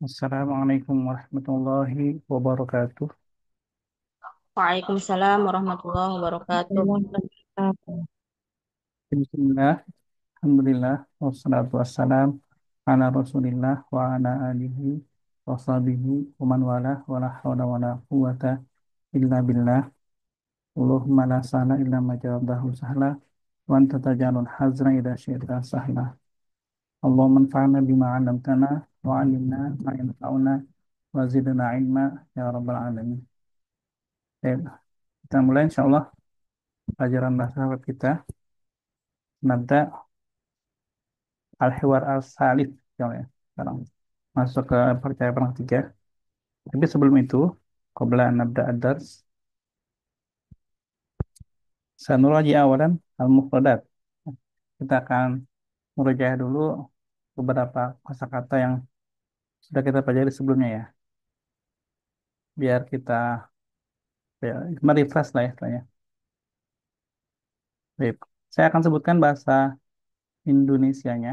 Assalamualaikum warahmatullahi wabarakatuh. Waalaikumsalam warahmatullahi wabarakatuh. Bismillah, Alhamdulillah, wassalatu wassalam ala Rasulillah wa ala alihi wa sahbihi wa man wala wa la hawla wa la quwata illa billah. Allahumma la sahla illa ma ja'altahu sahla wa anta tajalul hazna idha syi'ta sahla. Allahumma anfa'na bima 'allamtana wa 'allimna ma yanfa'una wa zidna ilma ya rabbal alamin. Baik, kita mulai insyaallah pelajaran bahasa Arab kita. Nabda Al-Hiwar Al-Salif ya. Sekarang masuk ke percaya perang tiga. Tapi sebelum itu, qabla an nabda ad-dars, sanuraji awalan al-mufradat. Kita akan merujai dulu beberapa kosakata yang sudah kita pelajari sebelumnya ya. Biar kita ya, merefresh lah ya istilahnya. Baik. Saya akan sebutkan bahasa Indonesianya.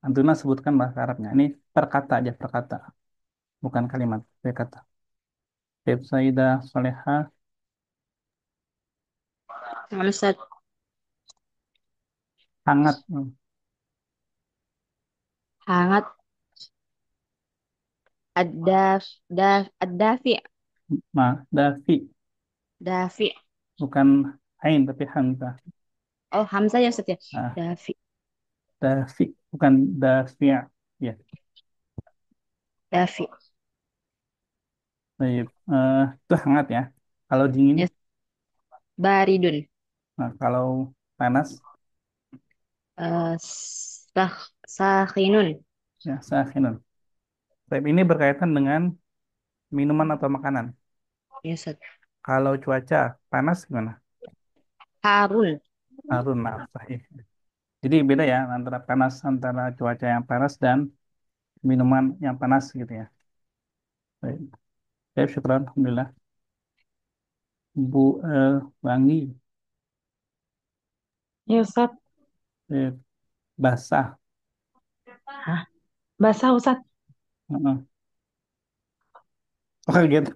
Antuna sebutkan bahasa Arabnya. Ini perkata aja, perkata. Bukan kalimat, perkata. Baik, Sayyidah Soleha, Ustaz, hangat. hangat ad-dafi Nah, dafi. dafi. Bukan ain tapi hamzah. Oh, Hamzah ya Ustaz ya. Nah, Dafi, dafi bukan dafi'. Ya, dafi. baik. Itu hangat ya. Kalau dingin, Yes. Baridun. nah kalau panas, Sakhinun. ya sakhinun. Tapi ini berkaitan dengan minuman atau makanan. Yes, Ustaz. Kalau cuaca panas gimana? Harun. Harun, nah, sahih. Jadi beda ya antara panas antara cuaca yang panas dan minuman yang panas gitu ya. Baik, baik, syukran, alhamdulillah. Bu Wangi, Ya Ustaz. basah. Hah? Basah Ustaz. Heeh. Oh gitu.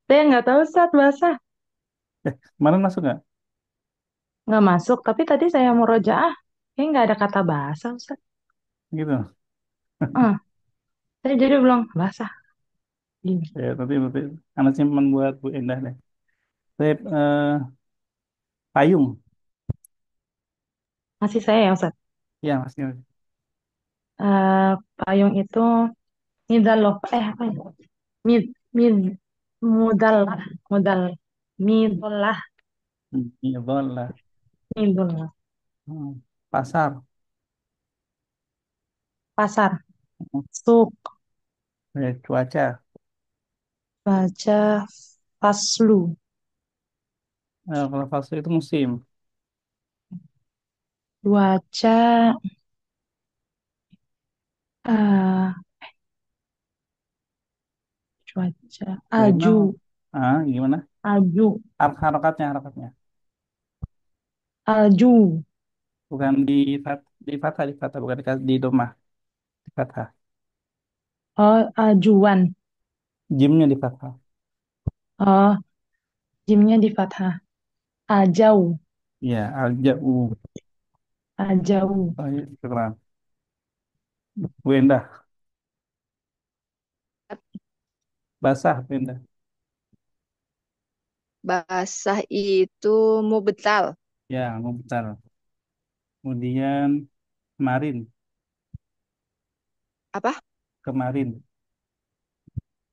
Saya nggak tahu Ustaz basah. Kemarin masuk nggak? Nggak masuk. Tapi tadi saya mau rojaah. Kayaknya nggak ada kata basah Ustaz. Gitu. Ah, saya jadi bilang basah. Gini. Ya, tapi anak simpan buat Bu Endah deh. Sip, payung. Masih saya ya Ustaz. Ya, masih. Eh, payung itu midal loh. Apa ya? Mid, mid, mudal, mudal, midolah, Iya, bola. midolah. Pasar. Pasar, suk, Cuaca. baca, faslu, Kalau fase itu musim. cuaca, eh cuaca, aju, Bueno. Gimana? aju, Harokatnya, harokatnya. aju. Bukan di fathah, di fathah, bukan di domah, di fathah. Oh, ajuan. Jimnya di fathah. Oh, jimnya di fathah. Ajau, Ya, alja'u. ajau. Oh, iya, keren. Bu Endah. Basah, Bu Endah. Basah itu mubetal. Ya, mau bentar. Kemudian kemarin, Apa? kemarin.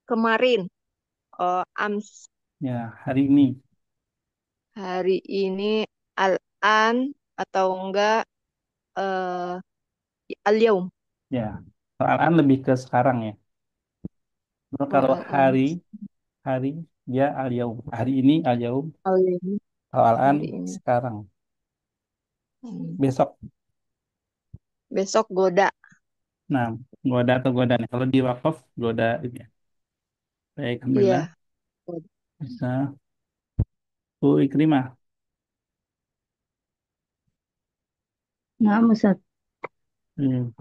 Kemarin. Oh, Ya, hari ini. hari ini al-an atau enggak eh al-yaum. Ya, soalan lebih ke sekarang ya. Terus Oh, kalau al-an. hari dia al-yaum. Hari ini al-yaum. Al-yaum. Kalau al-an Hari ini. sekarang. Hmm. Besok. Besok goda. Nah, goda atau goda nih. Kalau di wakaf goda ini ya. Baik, alhamdulillah. Iya. Goda. Bisa. Bu Ikrimah. Nah, Ustaz. Hmm.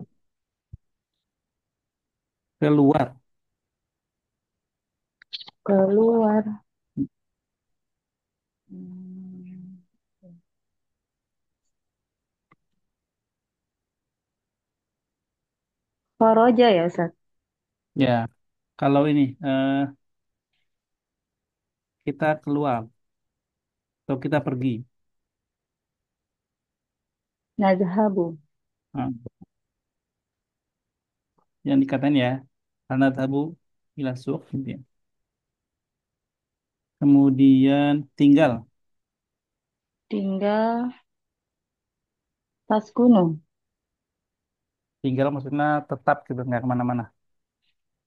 Keluar. Keluar. Hmm. Koroja ya, Ustaz? Ya, kalau ini kita keluar atau kita pergi. Nadhabu. Nah, yang dikatain ya, karena tabu ila suq gitu ya. Kemudian tinggal. Tinggal pas gunung. Tinggal maksudnya tetap gitu, nggak kemana-mana.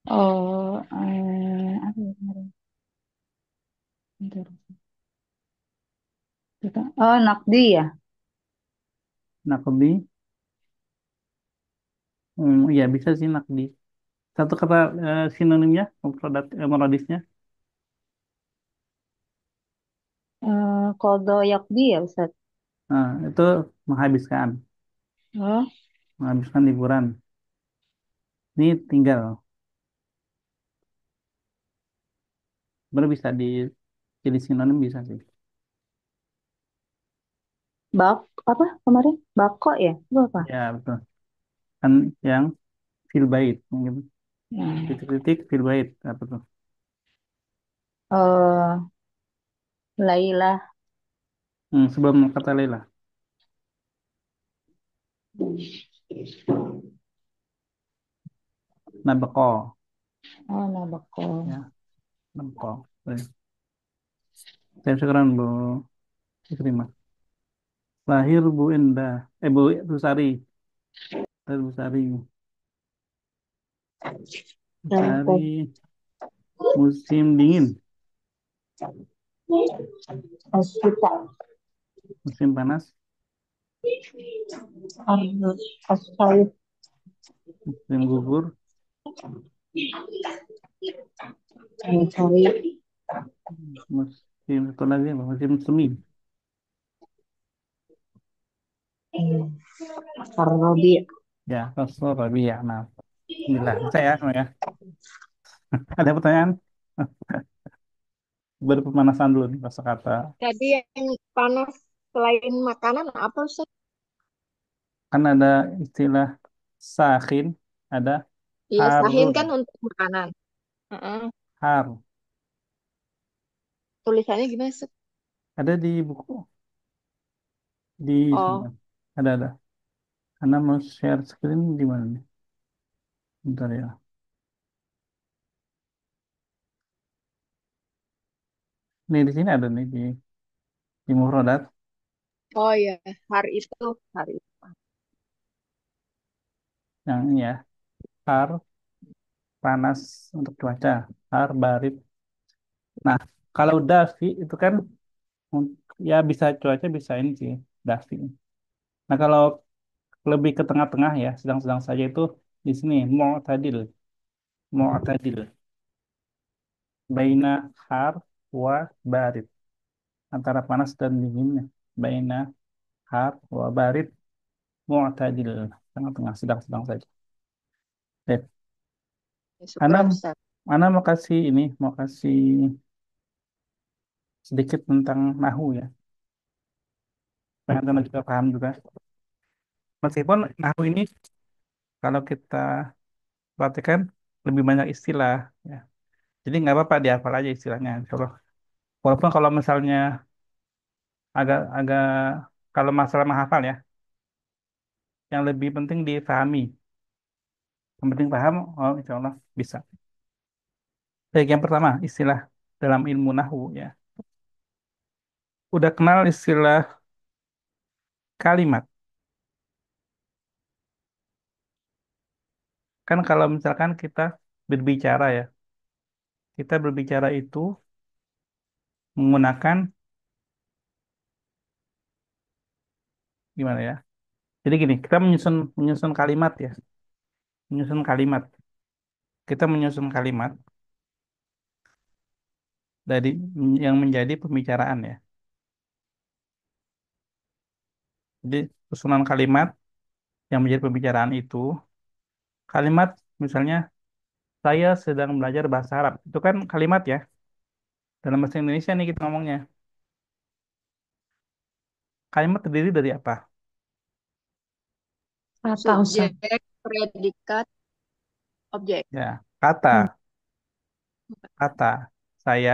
Oh, apa ya kemarin? Bentar. Oh, nakdi ya? Nakdi, ya bisa sih nakdi. Satu kata sinonimnya, modisnya. Kodo yakdi ya, Ustaz? Nah, itu menghabiskan, Oh, menghabiskan liburan. Ini tinggal, baru bisa dipilih sinonim bisa sih. bak apa kemarin? Bako ya? Itu apa? Ya betul. Kan yang fil bait, mungkin Nah, titik-titik fil bait, apa tuh? eh Laila. Sebelum kata Lela. Nabako, Oh, Nabako. ya Nabako. Baik. Saya sekarang Bu Ikrimah. Lahir Bu Indah, Bu Sari, lahir Bu Sari. Bu Apa? Sari musim dingin, Asita. musim panas, Asfalit. musim gugur, Mencari. musim satu lagi apa? Musim semi. Karrobi. Ya, Rasul Rabi'ah. Nah, Alhamdulillah. Bisa ya, semua ya. Ada pertanyaan? Berpemanasan dulu nih kata. Tadi yang panas selain makanan apa Ustaz? Kan ada istilah sakin, ada Iya, sahin harun, kan untuk makanan. Heeh. har. Tulisannya gimana Ustaz? Ada di buku, di Oh, sini. Ada. Karena mau share screen di mana nih? Bentar ya. Nih di sini ada nih di Mufradat oh ya, hari itu hari itu. yang ini ya. Har, panas untuk cuaca. Har, barit. Nah, kalau dafi itu kan ya bisa cuaca bisa ini sih, dafi. Nah, kalau lebih ke tengah-tengah ya, sedang-sedang saja itu di sini mu'tadil, mu'tadil. Baina har wa barid. Antara panas dan dinginnya. Baina har wa barid mu'tadil. Tengah-tengah, sedang-sedang saja. Baik. Ya, Ana, syukron Ustaz. Ana mau kasih sedikit tentang nahu ya. Supaya Anda juga paham juga. Meskipun nahu ini kalau kita perhatikan lebih banyak istilah ya. Jadi nggak apa-apa dihafal aja istilahnya. Insya Allah. Walaupun kalau misalnya agak kalau masalah menghafal ya, yang lebih penting difahami. Yang penting paham, oh insya Allah bisa. Baik, yang pertama istilah dalam ilmu nahu ya. Udah kenal istilah kalimat. Kan kalau misalkan kita berbicara ya, kita berbicara itu menggunakan gimana ya? Jadi gini, kita menyusun menyusun kalimat ya, menyusun kalimat. Kita menyusun kalimat dari yang menjadi pembicaraan ya. Jadi susunan kalimat yang menjadi pembicaraan itu kalimat misalnya saya sedang belajar bahasa Arab. Itu kan kalimat ya. Dalam bahasa Indonesia nih kita ngomongnya. Kalimat terdiri dari apa? Kata Ustaz. Subjek, predikat, objek. Ya, Hmm. kata, kata. Saya,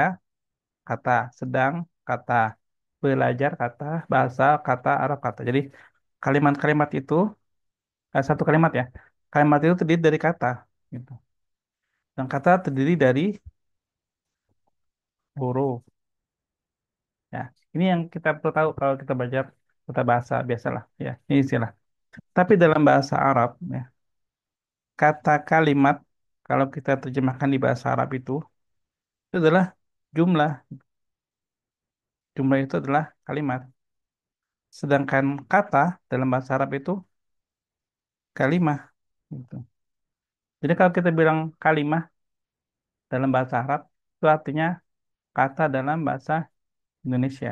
kata. Sedang, kata. Belajar, kata. Bahasa, kata. Arab, kata. Jadi kalimat-kalimat itu, satu kalimat ya. Kalimat itu terdiri dari kata. Gitu. Dan kata terdiri dari huruf. Ya, ini yang kita perlu tahu kalau kita belajar tata bahasa biasalah. Ya, ini istilah. Tapi dalam bahasa Arab, ya, kata kalimat kalau kita terjemahkan di bahasa Arab itu adalah jumlah. Jumlah itu adalah kalimat. Sedangkan kata dalam bahasa Arab itu kalimah. Gitu. Jadi kalau kita bilang kalimah dalam bahasa Arab, itu artinya kata dalam bahasa Indonesia.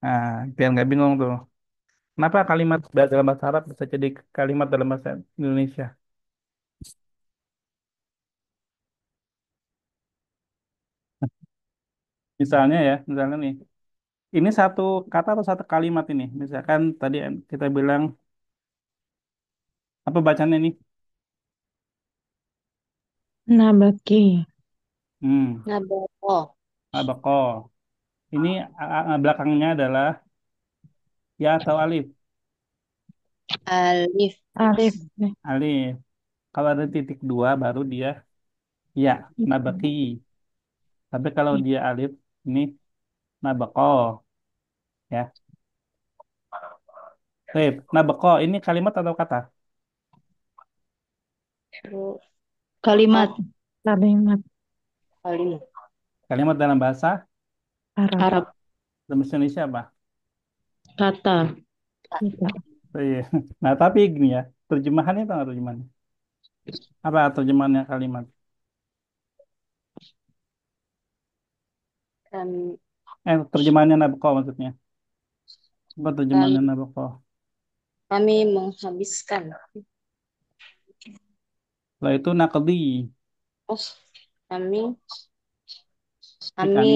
Nah, biar nggak bingung tuh. Kenapa kalimat dalam bahasa Arab bisa jadi kalimat dalam bahasa Indonesia? Misalnya ya, misalnya nih, ini satu kata atau satu kalimat ini. Misalkan tadi kita bilang, apa bacanya nih? Nabaki. Hmm, Naboko. abako. Ini belakangnya adalah ya atau alif. Alif. Alif. Alif. Kalau ada titik dua baru dia ya, nabaki. Tapi kalau dia alif, ini nabako. Ya. Baik, nabako ini kalimat atau kata? Kalimat. Kalimat Kalimat. Kalimat dalam bahasa Arab. Arab. dalam bahasa Indonesia apa? Kata. Kita. Oh, iya. Nah, tapi gini ya, terjemahannya apa nggak terjemahannya? Apa terjemahannya kalimat? Kami, Terjemahannya nabako maksudnya. Apa terjemahannya kami, nabako? kami menghabiskan. Lah itu nakdi. Oh, kami, Jadi kami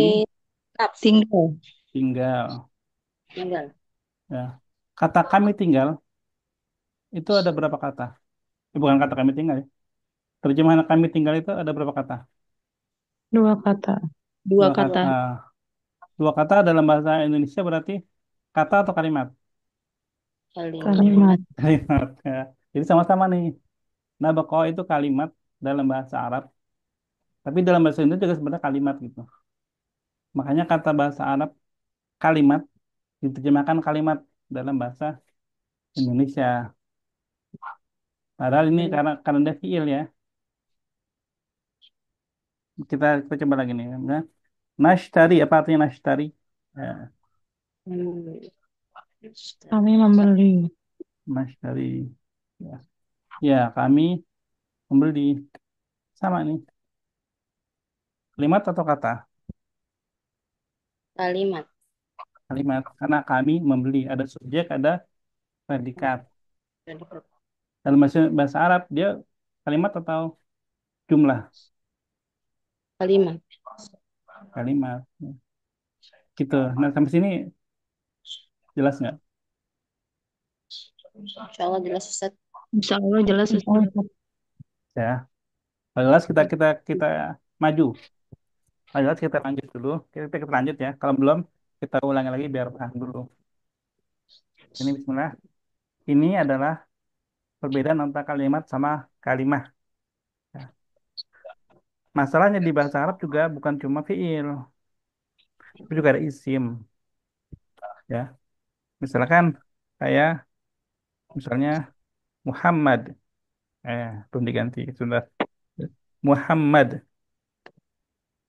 kami tinggal. tinggal. Tinggal. Ya. Kata kami tinggal itu ada berapa kata? Bukan kata kami tinggal ya. Terjemahan kami tinggal itu ada berapa kata? Dua kata. Dua Dua kata. kata. Dua kata dalam bahasa Indonesia berarti kata atau kalimat? Kalimat. Kalimat. Kalimat. Ya. Jadi sama-sama nih. Nabako itu kalimat dalam bahasa Arab, tapi dalam bahasa Indonesia juga sebenarnya kalimat gitu. Makanya kata bahasa Arab kalimat diterjemahkan kalimat dalam bahasa Indonesia. Padahal ini karena dia fiil ya. Kita coba lagi nih. Nah, nashtari apa artinya nashtari? Ya, Hmm. Kami membeli. nashtari. Ya. Ya, kami membeli sama nih. Kalimat atau kata? Kalimat. Kalimat. Karena kami membeli ada subjek, ada predikat. Dalam bahasa Arab dia kalimat atau jumlah? Kalimat. Kalimat. Gitu. Nah, sampai sini jelas nggak? Insya Allah jelas Ustaz. Insya Allah jelas Ustaz. Ustaz. Ya. Kalau jelas kita maju. Kalau jelas kita lanjut dulu. Kita lanjut ya. Kalau belum kita ulangi lagi biar paham dulu. Ini Bismillah. Ini adalah perbedaan antara kalimat sama kalimah. Ya. Masalahnya di bahasa Arab juga bukan cuma fiil, tapi juga ada isim. Ya. Misalkan saya, misalnya Muhammad. Belum diganti. Sudah. Muhammad.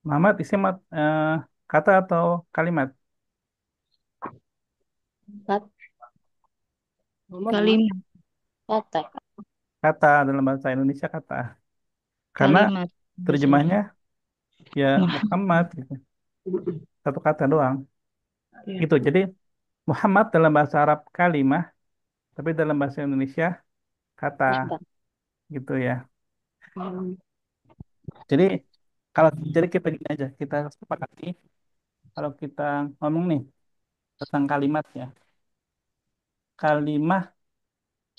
Muhammad isim kata atau kalimat? Kalimat. Kata. Kata dalam bahasa Indonesia kata. Karena Kalimat. terjemahnya ya Wah. Muhammad gitu. Satu kata doang. Ya. Gitu. Jadi Muhammad dalam bahasa Arab kalimah, Tapi dalam bahasa Indonesia kata Kata. gitu ya. Hmm. Jadi kalau jadi kita gini aja, kita sepakati kalau kita ngomong nih tentang kalimat ya. Kalimah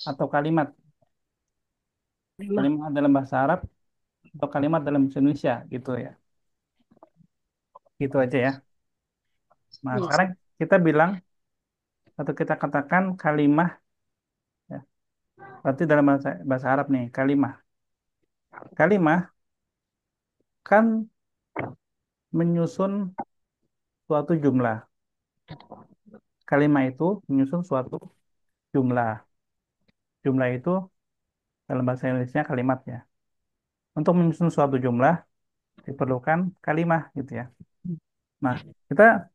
atau kalimat. Lima. Kalimat dalam bahasa Arab atau kalimat dalam bahasa Indonesia gitu ya. Gitu aja ya. Nah, Iya, sekarang kita bilang atau kita katakan kalimah ya. Berarti dalam bahasa Arab nih, kalimah. Kalimah kan menyusun suatu jumlah. Kalimah itu menyusun suatu jumlah. Jumlah itu dalam bahasa Indonesia kalimat ya. Untuk menyusun suatu jumlah diperlukan kalimah gitu ya. Nah, kita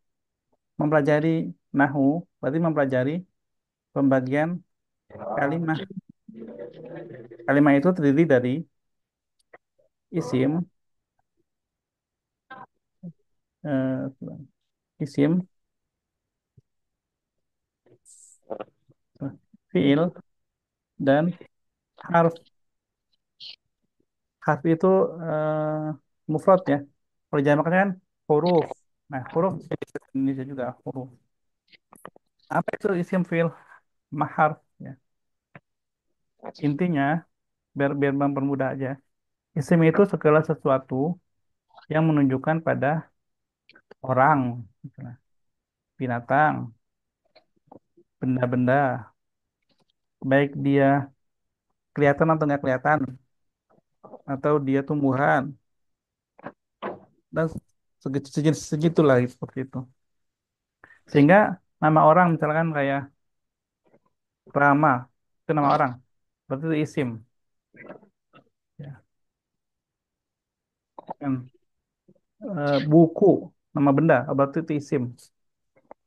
mempelajari nahu, berarti mempelajari pembagian kalimah. Kalimah itu terdiri dari isim, eh, isim, fiil, dan harf. Harf itu mufrad ya. Kalau jamaknya kan huruf. Nah, huruf jadi bahasa Indonesia juga huruf. Apa itu isim fiil mahar ya. Intinya biar biar mempermudah aja. Isim itu segala sesuatu yang menunjukkan pada orang, misalnya binatang, benda-benda, baik dia kelihatan atau nggak kelihatan, atau dia tumbuhan, dan segitulah seperti itu. Sehingga nama orang misalkan kayak Rama, itu nama orang, berarti itu isim. Ya. Kan. Buku, nama benda, berarti itu isim,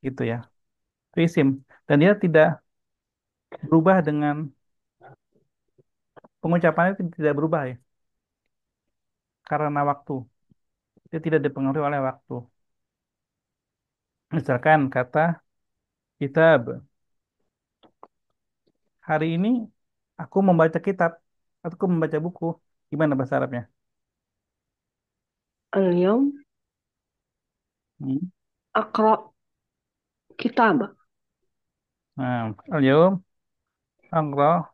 gitu ya. Itu isim. Dan dia tidak berubah dengan pengucapannya tidak berubah ya, karena waktu. Dia tidak dipengaruhi oleh waktu. Misalkan kata kitab, hari ini aku membaca kitab, atau aku membaca buku. Gimana bahasa Arabnya? اليوم Hmm. أقرأ كتابة. Nah, al-yawm, aqra,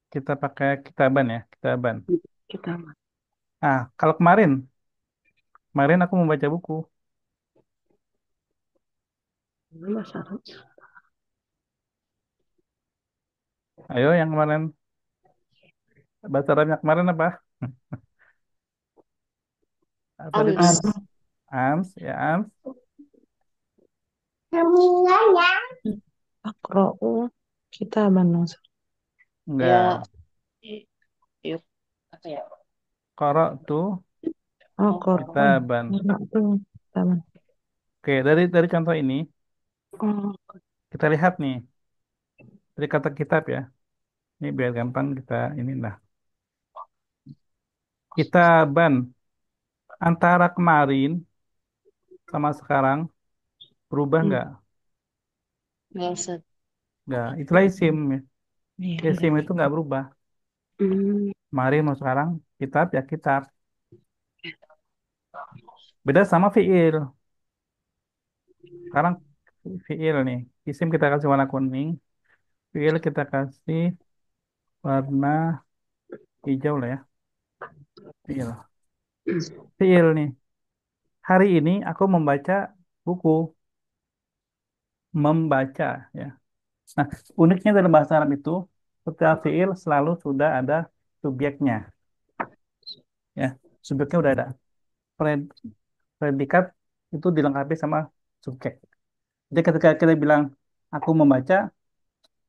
kita pakai kitaban ya, kitaban. كتابة. Ah, kalau kemarin aku membaca buku. مثلا Ayo, yang kemarin, bahasa Arabnya kemarin apa? Tadi itu أمس. ans, ya ans, Akra'u kitaban Mas. enggak. Ya, yuk, apa ya? Korok tuh Akra'u. kitaban. Akra'u kitaban. Oke, dari contoh ini Oh, kita lihat nih dari kata kitab ya. Ini biar gampang kita ini lah. Kitaban antara kemarin sama sekarang berubah Hmm. nggak? Biasa. Nggak. Itulah isim. Ya. iya Isim enggak. itu nggak berubah. Hmm. Kemarin mau sekarang kitab ya kitab. Beda sama fiil. Sekarang fiil nih. Isim kita kasih warna kuning. Fiil kita kasih warna hijau lah ya. Fiil. Fiil nih. Hari ini aku membaca buku. Membaca ya. Nah, uniknya dalam bahasa Arab itu, setiap fiil selalu sudah ada subjeknya, ya. Subjeknya udah ada. Pred- Predikat itu dilengkapi sama subjek. Jadi ketika kita bilang aku membaca,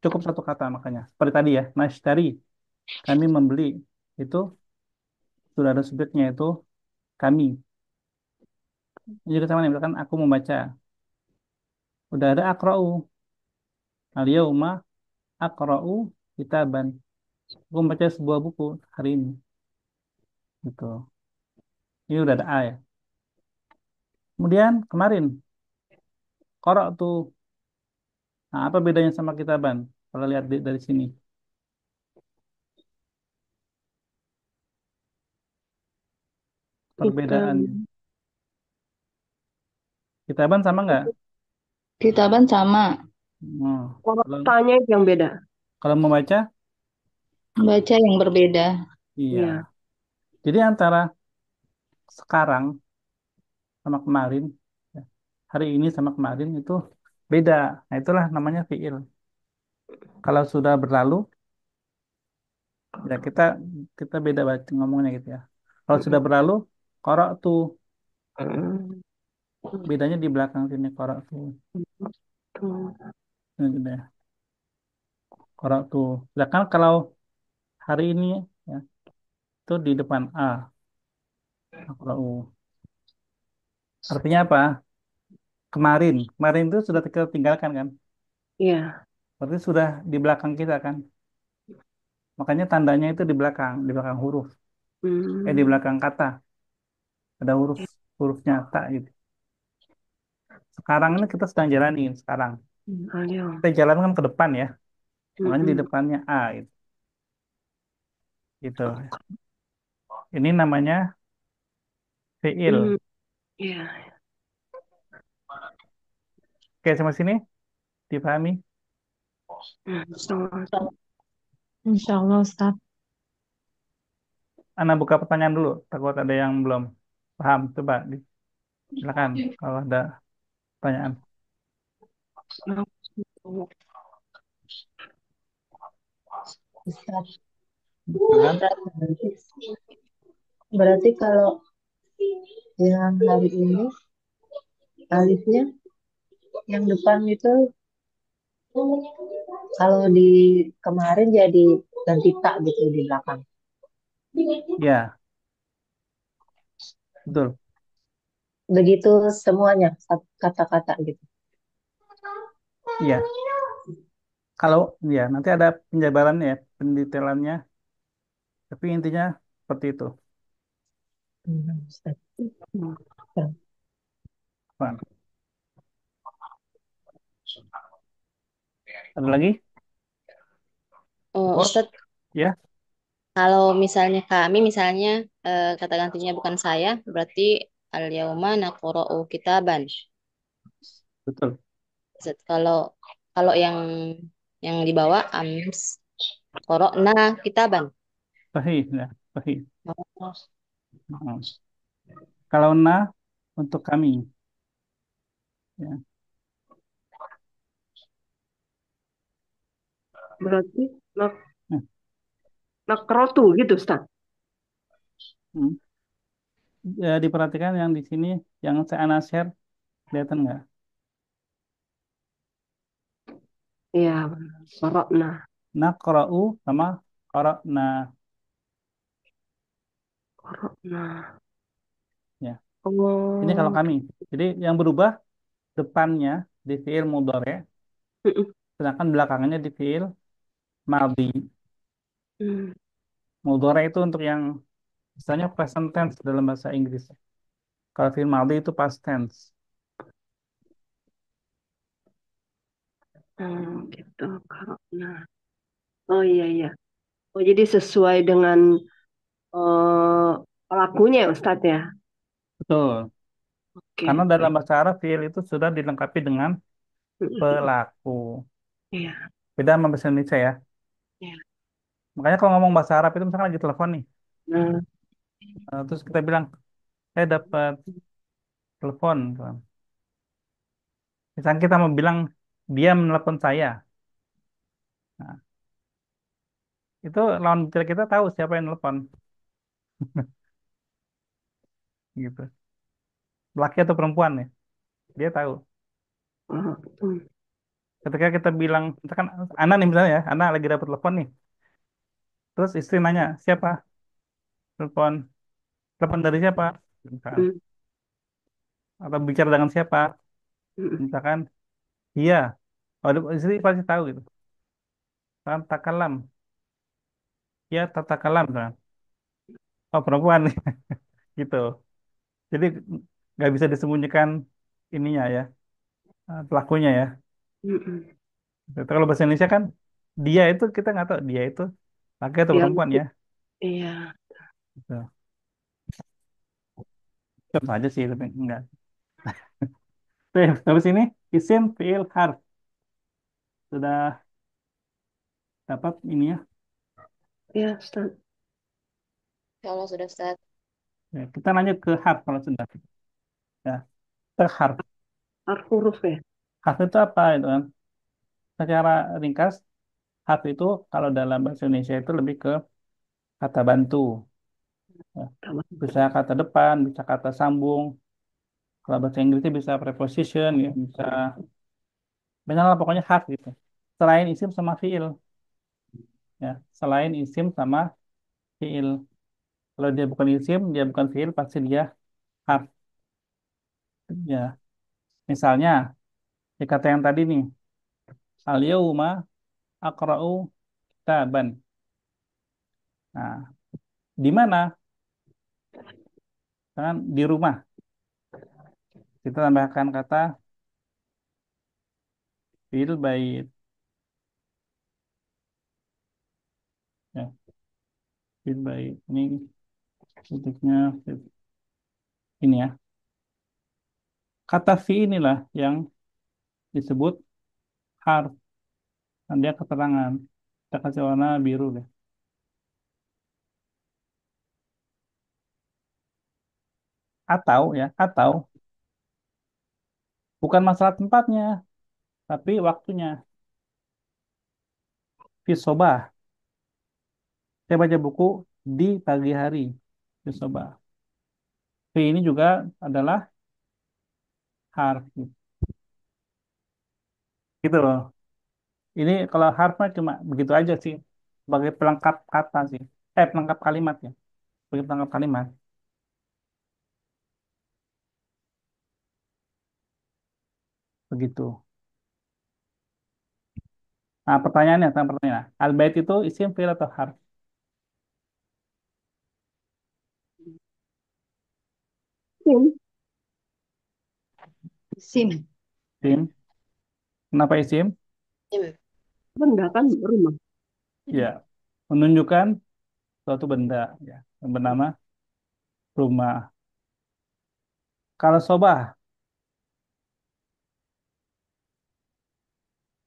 cukup satu kata makanya. Seperti tadi ya, nashtari, kami membeli. Itu sudah ada subjeknya itu kami. Jadi sama nih, misalkan aku membaca, udah ada akra'u. Al-yauma akra'u kitaban. Aku membaca sebuah buku hari ini. Gitu. Ini udah ada A ya. Kemudian kemarin, korok tuh Nah, apa bedanya sama kitaban? Kalau lihat dari sini, Kita perbedaannya. Kitaban sama nggak? Kitaban sama, Oh, kalau tanya yang beda. kalau membaca, baca yang berbeda. Iya. iya. Jadi antara sekarang sama kemarin, ya, hari ini sama kemarin itu beda. Nah, itulah namanya fiil. Kalau sudah berlalu, ya kita kita beda baca ngomongnya gitu ya. Kalau sudah berlalu, korok tuh Hmm. bedanya di belakang sini korok tuh. Ini gitu ya. Korok tuh. Sedangkan kalau hari ini ya itu di depan A, korok U. Artinya apa? Kemarin, kemarin itu sudah kita tinggalkan kan? Iya. Berarti sudah di belakang kita kan? Makanya tandanya itu di belakang huruf, di Hmm. belakang kata ada huruf hurufnya tak gitu. Sekarang ini kita sedang jalanin sekarang. Ayo. Kita jalan kan ke depan ya, makanya di Mm-mm. depannya A gitu. Gitu. Ini namanya fiil. Hmm. Iya. Oke, sampai sini dipahami? Sangat. Insya Allah, Ustaz. Ana buka pertanyaan dulu, takut ada yang belum paham. Coba silakan kalau ada pertanyaan. Ustaz, Silakan. berarti, berarti kalau yang hari ini alifnya yang depan itu kalau di kemarin jadi ganti tak gitu di belakang. Ya, betul. Begitu semuanya kata-kata gitu. Iya. Kalau ya nanti ada penjabarannya ya, pendetailannya, tapi intinya seperti itu. Ustaz. Hmm. Apaan? Ada lagi? Oh, Oh, Ustadz, ya, kalau misalnya kami, misalnya kata gantinya bukan saya, berarti al-yauma naqra'u kitaban. betul. Ustadz, kalau kalau yang dibawa ams qara'na kitaban. Sahih, ya, sahih. Oh, Hmm. Kalau na untuk kami, ya. Berarti nak Hmm. nakrotu gitu, Ustaz. Hmm. Ya, diperhatikan yang di sini, yang saya ana share, kelihatan nggak? Iya, korokna. Naqra'u sama qara'na, Korokna. ya. Ini kalau Oh. kami. Jadi yang berubah depannya di fiil mudhari, Mm-mm. sedangkan belakangnya di fiil madhi. Hmm. Mudhari itu untuk yang misalnya present tense dalam bahasa Inggris. Kalau fiil madhi itu past tense. Gitu, korokna. Oh iya, iya. Oh, jadi sesuai dengan eh, pelakunya ya, Ustadz ya? Betul. Oke, Karena oke. dalam bahasa Arab fiil itu sudah dilengkapi dengan Mm-mm. pelaku. Iya, Beda sama bahasa Indonesia ya. iya. Makanya kalau ngomong bahasa Arab itu misalkan lagi telepon nih, Nah, terus kita bilang, saya dapat telepon, gitu kan. Misalnya kita mau bilang, dia menelpon saya. Nah, itu lawan bicara kita tahu siapa yang nelpon, gitu. Laki atau perempuan ya, dia tahu. oh, Ketika kita bilang, misalkan Ana nih misalnya ya, Ana lagi dapat telepon nih, terus istri nanya, siapa telepon? Telepon dari siapa? Misalkan. mm, Atau bicara dengan siapa? mm, Misalkan, iya. Oh, istri pasti tahu gitu. Kan takalam, ya tatakalam, misalkan. Oh, perempuan nih, gitu. Jadi nggak bisa disembunyikan ininya ya, pelakunya ya. mm, mm. Tapi kalau bahasa Indonesia kan dia itu kita nggak tahu dia itu laki atau Dia, perempuan ya. iya. Gitu. Tetap aja sih tapi enggak. Oke, habis ini isim, fiil, harf. Sudah dapat ini ya. Ya, Ustaz. Kalau sudah Ustaz. Ya, kita lanjut ke harf kalau sudah. Ya, ke harf. Huruf ya. Harf itu apa itu kan? Secara ringkas, harf itu kalau dalam bahasa Indonesia itu lebih ke kata bantu. Ya. Tambah. Bisa kata depan, bisa kata sambung. Kalau bahasa Inggrisnya bisa preposition, ya, bisa banyak lah pokoknya harf gitu. Selain isim sama fiil, ya. Selain isim sama fiil. Kalau dia bukan isim, dia bukan fiil, pasti dia harf. Ya, misalnya di kata yang tadi nih, al-yauma aqra'u kitaban. Nah, di mana? Kan di rumah. Kita tambahkan kata fil bait. Ya, fil bait. Ini titiknya ini ya. Kata fi inilah yang disebut harf. Dan dia keterangan. Kita kasih warna biru deh. Atau bukan masalah tempatnya, tapi waktunya. Fi sobah. Saya baca buku di pagi hari. Fi sobah. Fi ini juga adalah harf. Gitu loh. Ini kalau harf mah cuma begitu aja sih. Sebagai pelengkap kata sih. Pelengkap kalimat ya. Sebagai pelengkap kalimat. Begitu. Nah, pertanyaannya, tentang pertanyaan. Al-bait itu isim, fi'il, atau harf? Sim. Sim. Isim. Kenapa isim? Im. Benda kan rumah. Ya, menunjukkan suatu benda ya, yang bernama rumah. Kalau sobah,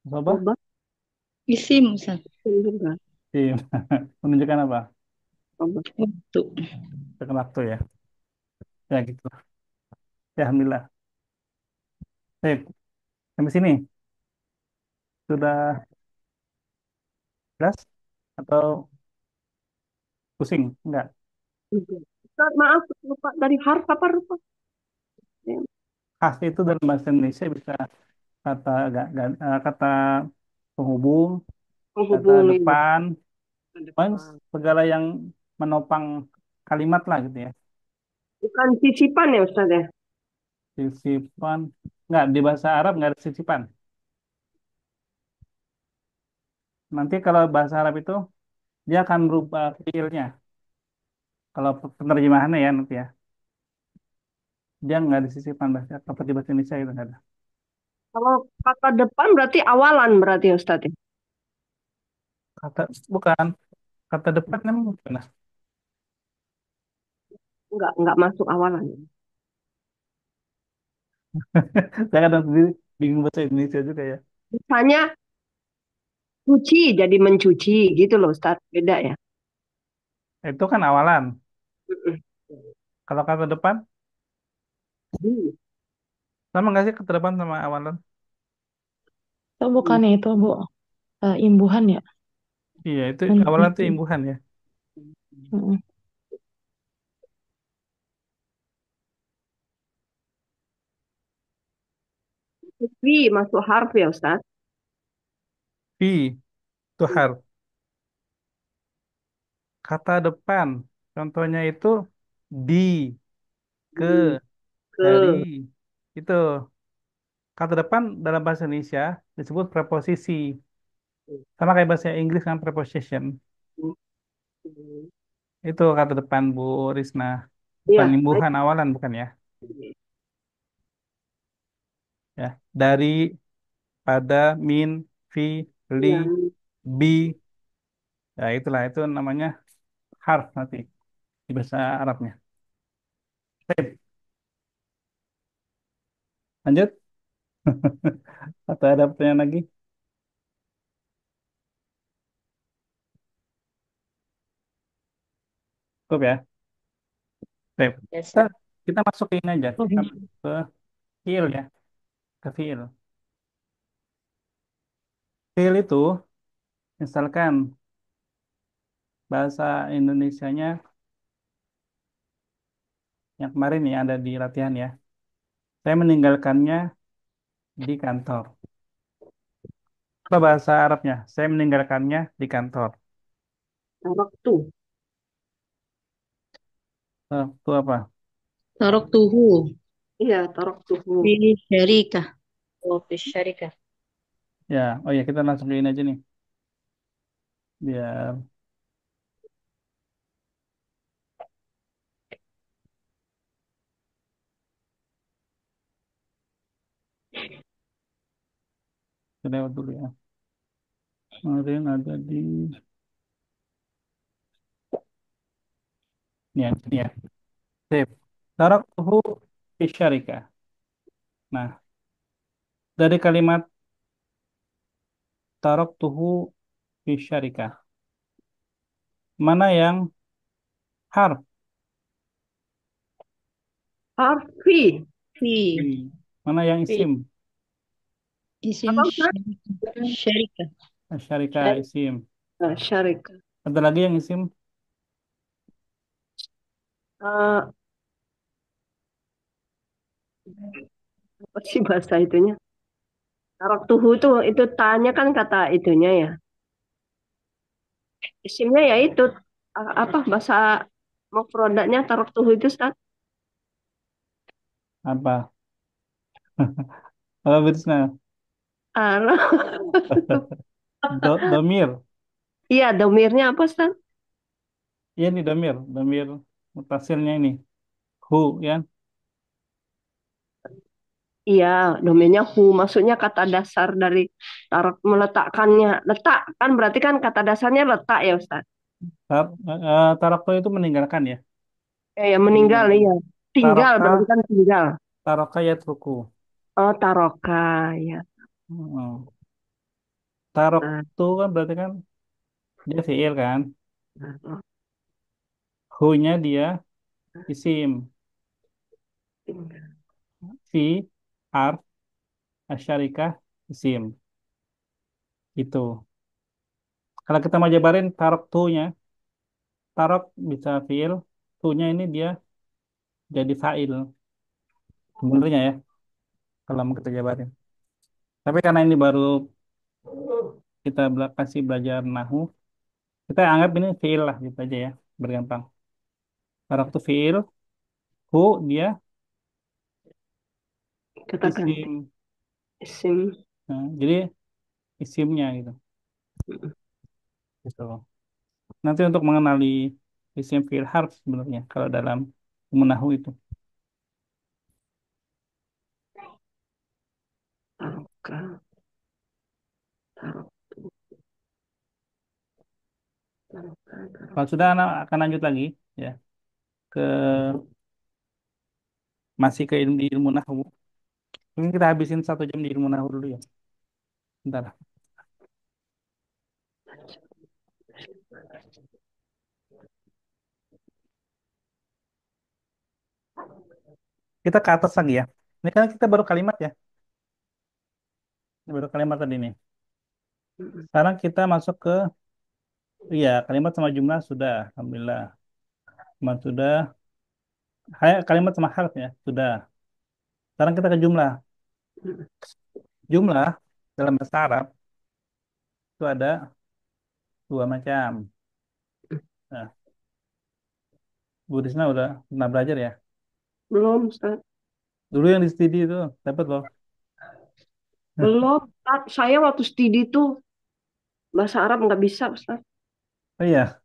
sobah, Coba Isim, Ustaz. sim juga. isim. Menunjukkan apa? Coba. Waktu. Tekan waktu ya. Ya gitu. Ya, Alhamdulillah. Baik, sampai sini sudah jelas atau pusing? Enggak. Ustaz, maaf, lupa dari harf apa lupa? Ya, Khas itu dalam bahasa Indonesia bisa kata kata penghubung, kata menghubungi depan, ke pokoknya depan. segala yang menopang kalimat lah gitu ya. Bukan sisipan ya Ustaz ya? Sisipan, nggak di bahasa Arab nggak ada sisipan. Nanti kalau bahasa Arab itu dia akan berubah fiilnya. Kalau penerjemahannya ya nanti ya, dia nggak ada sisipan bahasa seperti bahasa Indonesia itu nggak ada. Kalau kata depan berarti awalan berarti ya Ustaz ya? Kata bukan kata depan memang bukan. Nah, Enggak masuk awalan. saya kadang sendiri bingung bahasa Indonesia juga ya. Misalnya cuci jadi mencuci gitu loh Ustaz. Beda ya? Itu kan awalan. Mm-mm. Kalau kata depan Hmm. sama nggak sih kata depan sama awalan? Itu bukannya itu, Bu, imbuhan ya? Iya itu awalan itu Mencuci. imbuhan ya. Mm-mm. Fi masuk harf ya Ustaz? Fi itu harf. Kata depan contohnya itu di, ke, Hmm. dari. Ke. Itu kata depan dalam bahasa Indonesia disebut preposisi. Sama kayak bahasa Inggris kan preposition. Itu kata depan Bu Risna. Bukan Iya, baik. imbuhan awalan bukan ya? Ya. Dari, pada, min. fi, li, Iya. bi. Ya itulah itu namanya harf nanti di bahasa Arabnya. Baik, lanjut. Atau ada pertanyaan lagi? Cukup ya. Baik. Ya, Kita, Ustaz. kita masuk ke ini aja. Kita masuk ke fiil ya. Ke fiil. Fiil itu misalkan bahasa Indonesianya yang kemarin nih ada di latihan ya. Saya meninggalkannya di kantor. Apa bahasa Arabnya? Saya meninggalkannya di kantor. Taraktu. Itu apa? Taraktuhu Iya, taraktuhu. fi syarikah. Oh, fi syarikah. Ya, oh ya kita langsung ke ini aja nih. Biar kita lewat dulu ya. Kemarin ada di ini ya. Sip. Taraktuhu fi syarikah. Nah, dari kalimat taraktuhu fi syarikah. Mana yang harf? Harfi. Fi Mana yang Fi isim? isim Apa Ustaz? syarikah. Syarikah syarikah. isim. Nah, syarik. Ada lagi yang isim? Eh, apa sih bahasa itunya? Taraktuhu itu tanya kan kata itunya ya. Isimnya ya itu apa bahasa mufradanya taraktuhu itu Ustaz? Apa? Apa Bisna? Ah, Domir. iya, domirnya apa Ustaz? Iya nih domir. Domir mutasilnya ini. Hu ya. Iya, domainnya who. Maksudnya kata dasar dari tarak meletakkannya. Letak kan berarti kan kata dasarnya letak ya Ustaz. Tarakto itu meninggalkan ya. Ya meninggal Meninggalkan. iya. Tinggal Taroka, berarti kan tinggal. taroka yatruku. Oh taroka ya. Hmm. Tarok Nah, tuh kan berarti kan dia fiil kan. nah, Hu-nya dia isim. tinggal. Fi, harf, asyarikah, isim. Itu. Kalau kita mau jabarin tarok tuh-nya, tarok bisa fiil, tuh-nya ini dia jadi fa'il. Sebenarnya ya, kalau mau kita jabarin. Tapi karena ini baru kita kasih belajar nahu, kita anggap ini fiil lah gitu aja ya, bergampang. Tarok tuh fiil, hu dia Kata ganti. isim. Isim. Nah, jadi isimnya gitu. Gitu. Nanti untuk mengenali isim fiil harf sebenarnya kalau dalam menahu itu. Taroka. Tarok. Taroka. Tarok. Kalau sudah anak akan lanjut lagi ya ke masih ke ilmu, di ilmu nahu. Mungkin kita habisin 1 jam di ilmu nahu dulu ya. Bentar. Kita ke atas lagi ya. Ini kan kita baru kalimat ya. Ini baru kalimat tadi nih. Sekarang kita masuk ke iya kalimat sama jumlah sudah. Alhamdulillah. Kalimat sudah. Kalimat sama harf ya sudah. Sekarang kita ke jumlah. Jumlah dalam bahasa Arab itu ada 2 macam. Nah, Bu Risma udah pernah belajar ya. Belum Ustaz. Dulu yang di studi itu dapat loh. Belum. Ustaz. Saya waktu studi tuh bahasa Arab nggak bisa Ustaz. Oh iya.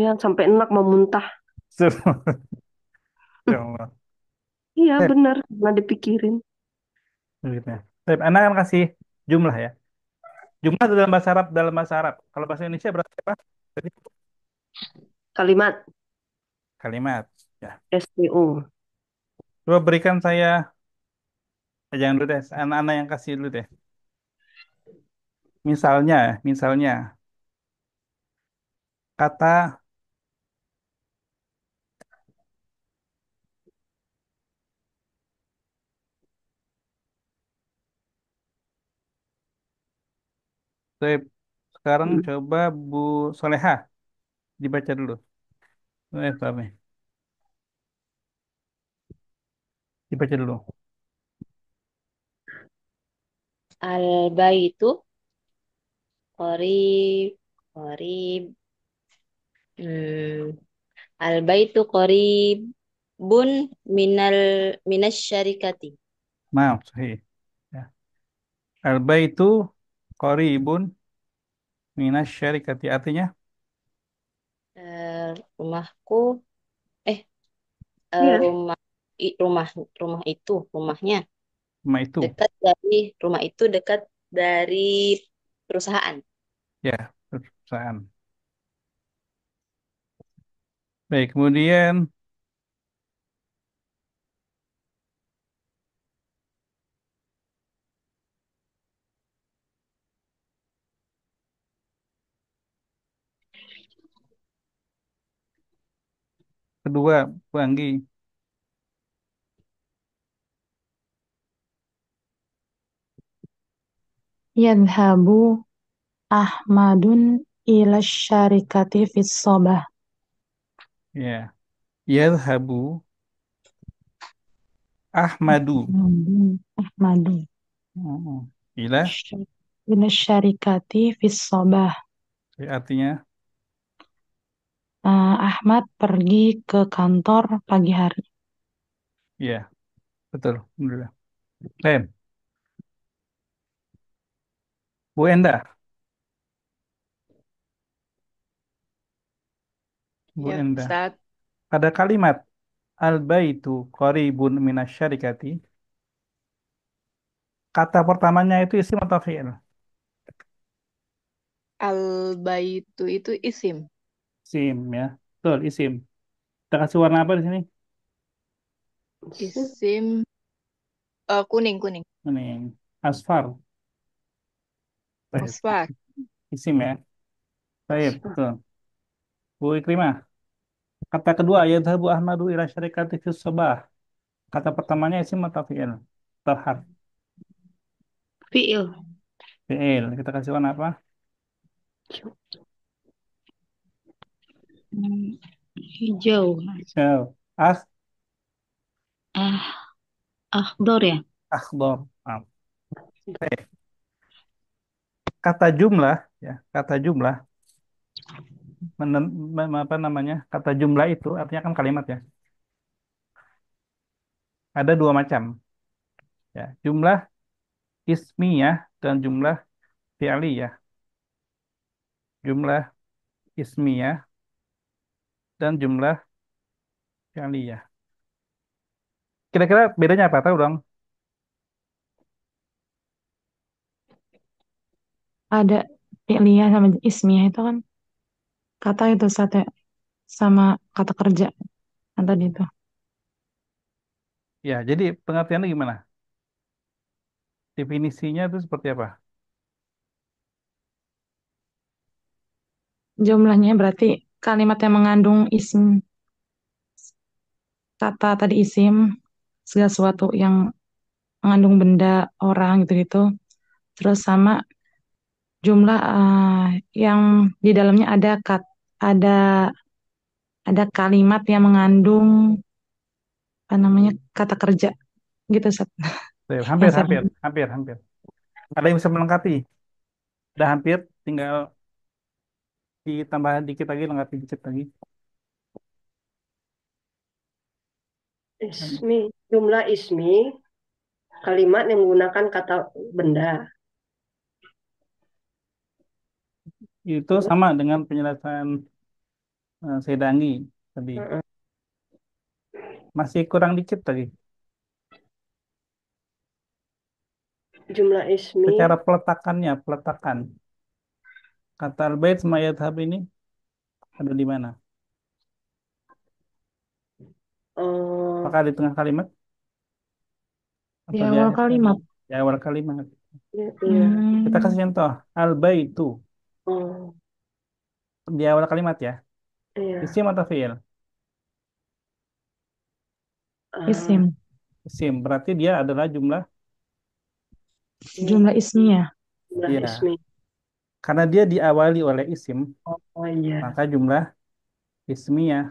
Ya sampai enak mau muntah. Ya Allah. Iya Eh, benar. Nggak dipikirin. begitu ya. Baik, Anda akan kasih jumlah ya. Jumlah dalam bahasa Arab, dalam bahasa Arab. Kalau bahasa Indonesia berarti apa? Jadi Kalimat kalimat. Ya. SPO. Coba berikan saya, jangan dulu deh, anak-anak yang kasih dulu deh. Misalnya, kata saya sekarang Hmm. coba Bu Soleha dibaca dulu. Bentar nih, dibaca dulu. Al-baitu qarib qarib hmm, al-baitu qaribun minasyarikati. Maaf, sahih. Ya. Al-baitu qaribun minasyarikati artinya Rumahku eh Iya. rumah rumah rumah itu rumahnya cuma itu. dekat dari rumah itu dekat dari perusahaan. Ya, perusahaan. Baik, kemudian kedua, Bu Anggi. Yadhabu Ahmadun ila syarikati fis sobah. Ya. Yadhabu Ahmadu. Ahmadu Oh, ila ila syarikati fis sobah. artinya Ahmad pergi ke kantor pagi hari. ya, betul. Alhamdulillah. Lain, Bu Enda. Bu Ya, Enda. Ustadz. Pada kalimat al-baitu qaribun minasyarikati, kata pertamanya itu isim atau fi'il? Al-baitu itu isim. Isim ya. Betul, isim. Kita kasih warna apa di sini? Isim kuning, kuning. Ini asfar. Baik. Asfar. Isim ya. Baik, betul. Bu Ikrimah. Kata kedua, yadhabu Ahmadu ila syarikati fis sabah. Kata pertamanya isim atau fi'il? Atau harf? Fiil. Fi'il. Kita kasih warna apa? Hijau. Hijau. Ah, akhdar ya. Akhdar. Maaf. Baik. Kata jumlah, ya, kata jumlah, apa namanya? Kata jumlah itu artinya kan kalimat ya. Ada dua macam, ya. Jumlah ismiyah dan jumlah fi'liyah. Jumlah ismiyah dan jumlah fi'liyah. Kira-kira bedanya apa? Tahu dong? Ada fi'liyah sama ismiyah itu kan kata itu satu sama kata kerja yang tadi itu. Ya, jadi pengertiannya gimana? Definisinya itu seperti apa? Jumlahnya berarti kalimat yang mengandung isim, kata tadi isim, segala sesuatu yang mengandung benda, orang gitu-gitu. Terus sama jumlah yang di dalamnya ada ada ada kalimat yang mengandung apa namanya kata kerja gitu Sat. Baik, Yang hampir, saya hampir, hampir, hampir. Ada yang bisa melengkapi? Udah hampir, tinggal ditambah dikit lagi, lengkapi dikit lagi. Ismi. Jumlah ismi. Kalimat yang menggunakan kata benda. Itu sama dengan penjelasan Sedangi tadi. Heeh. Masih kurang dikit tadi. Jumlah ismi. Secara peletakannya, peletakan. Kata al-bait sama yadhhab ini ada di mana? Oh, Apakah di tengah kalimat Di atau di awal akhir kalimat? kalimat. Di awal kalimat. iya, iya. Kita kasih Hmm, contoh. Al-baitu Oh, di awal kalimat ya. iya. Isim atau fi'il? Ah, isim. Isim. Berarti dia adalah jumlah. iya. Jumlah ismiyah. Jumlah Iya. ismi. Karena dia diawali oleh isim, Oh, iya. maka jumlah ismiyah.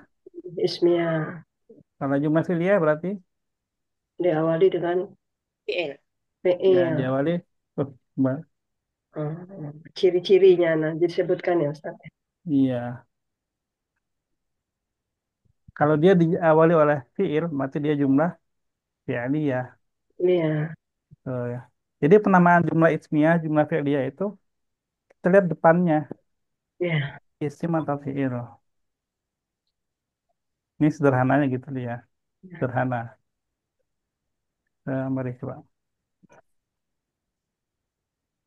Ismiyah Kalau jumlah fi'liyah berarti diawali dengan PL. ya fi'il. diawali. Oh, Oh, ciri-cirinya nah disebutkan ya Ustaz. iya. Kalau dia diawali oleh fi'il, berarti dia jumlah fi'liyah. Iya, Oh, ya. Jadi penamaan jumlah ismiyah, jumlah fi'liyah itu kita lihat depannya iya. isim atau fi'il. Ini sederhananya gitu dia. Sederhana. Mari coba.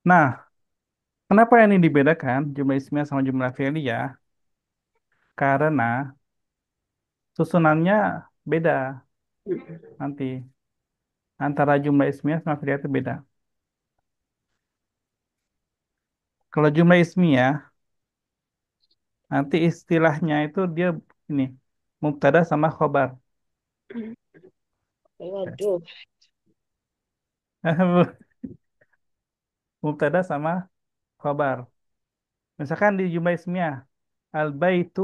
Nah, kenapa ini dibedakan jumlah ismiyah sama jumlah fi'liyah? Karena susunannya beda nanti antara jumlah ismiyah sama fi'liyah itu beda. Kalau jumlah ismiyah nanti istilahnya itu dia ini mubtada sama khobar. Waduh. Mubtada sama khobar. Misalkan di jumlah ismiyah al-baitu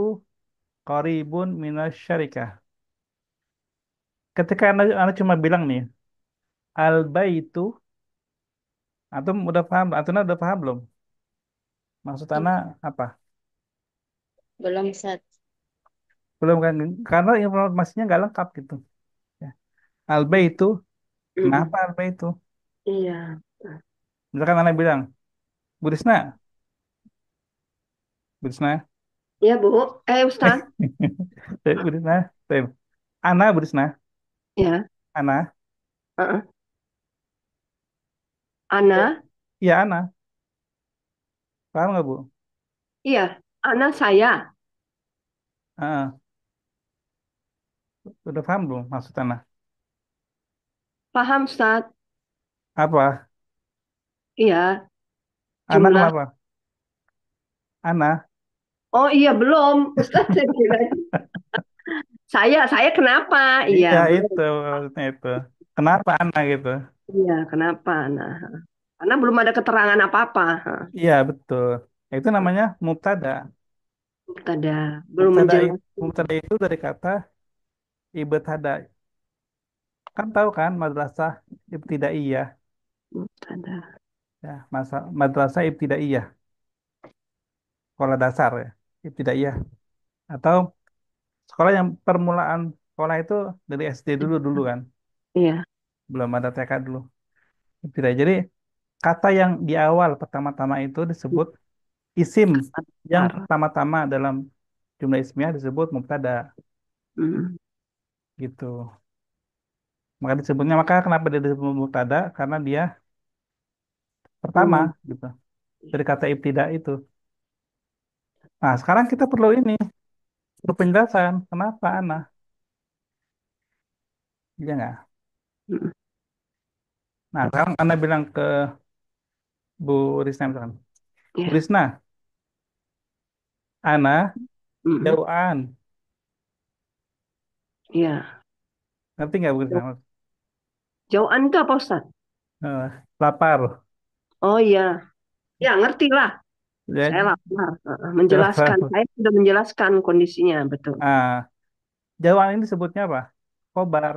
qaribun minasyarikah. Ketika anda cuma bilang nih al-baitu, antum udah paham, antum udah paham belum? Maksud anak apa? Belum set. Belum kan? Karena informasinya nggak lengkap gitu. Ya. Al-baitu, Mm, kenapa al-baitu? iya. Misalkan anak bilang, Bu Risna, Bu Risna, Iya, Bu. Ustaz. Bu Risna, Ana, Bu Risna, Ya. Ana, Heeh. ya, Ana. iya Ana, paham nggak Bu? Iya, Ana saya. Ah, udah paham belum maksud Ana? Paham, Ustaz? Apa? Iya, Ana jumlah. kenapa? Ana, Oh iya, belum. Ustaz, saya kira. Saya kenapa? Iya, iya belum. itu maksudnya itu. Kenapa Ana gitu? Iya, kenapa? Nah, karena belum ada keterangan apa-apa. Iya betul. Itu namanya mubtada. Ada belum Mubtada, menjelaskan. mubtada itu dari kata ibtada. Kan tahu kan madrasah ibtidaiyah Ada. ya, madrasah ibtidaiyah, sekolah dasar ya, ibtidaiyah atau sekolah yang permulaan sekolah itu dari SD dulu dulu kan, Iya. belum ada TK dulu. Ibtidaiyah. Jadi kata yang di awal pertama-tama itu disebut isim, yang Par. pertama-tama dalam jumlah ismiyah disebut mubtada Hmm. gitu. Maka disebutnya maka kenapa dia disebut mubtada? Karena dia pertama Hmm. gitu dari kata ibtida itu. Nah, sekarang kita perlu ini, perlu penjelasan kenapa Ana, iya nggak? Hmm. Nah, sekarang Ana bilang ke Bu Risna misalkan, Bu Ya. Risna, Ana Hmm. jauhan, Iya. ngerti nggak Bu Risna? Jauhan itu apa, Ustaz? Lapar, Oh iya. Ya, ngerti lah. ya, Saya lapar. lapar. Menjelaskan. Saya sudah menjelaskan kondisinya, betul. Ah, jauhan ini disebutnya apa? Khobar.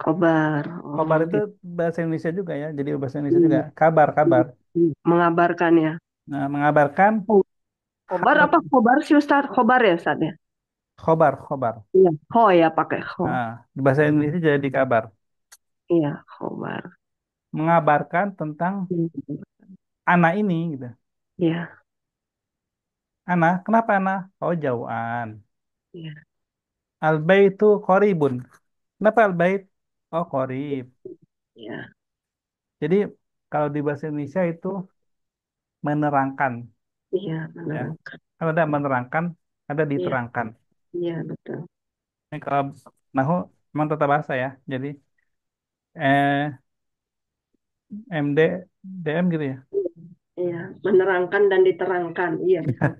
Khobar. Khobar Oh, itu gitu. bahasa Indonesia juga ya, jadi bahasa Indonesia juga Hmm. kabar, kabar. Mengabarkan ya. Nah, mengabarkan Oh, khobar hal apa khobar sih, Ustaz? Khobar ya, Ustaz ya? khobar, khobar. Iya. Ho ya, pakai ho. Nah, di bahasa Indonesia jadi kabar. Iya, khobar. Mengabarkan tentang Hmm. anak ini gitu. Iya. Anak, kenapa anak? Oh, jauhan. Iya. Al-baitu qoribun. Kenapa al-bait? Oh, qorib. Iya. Jadi Kalau di bahasa Indonesia itu menerangkan, Iya, ya. menerangkan. Kalau ada menerangkan, ada Iya, diterangkan. iya betul. Ini kalau nahu memang tata bahasa ya. Jadi eh MD DM gitu ya. Iya, menerangkan dan diterangkan. Iya betul.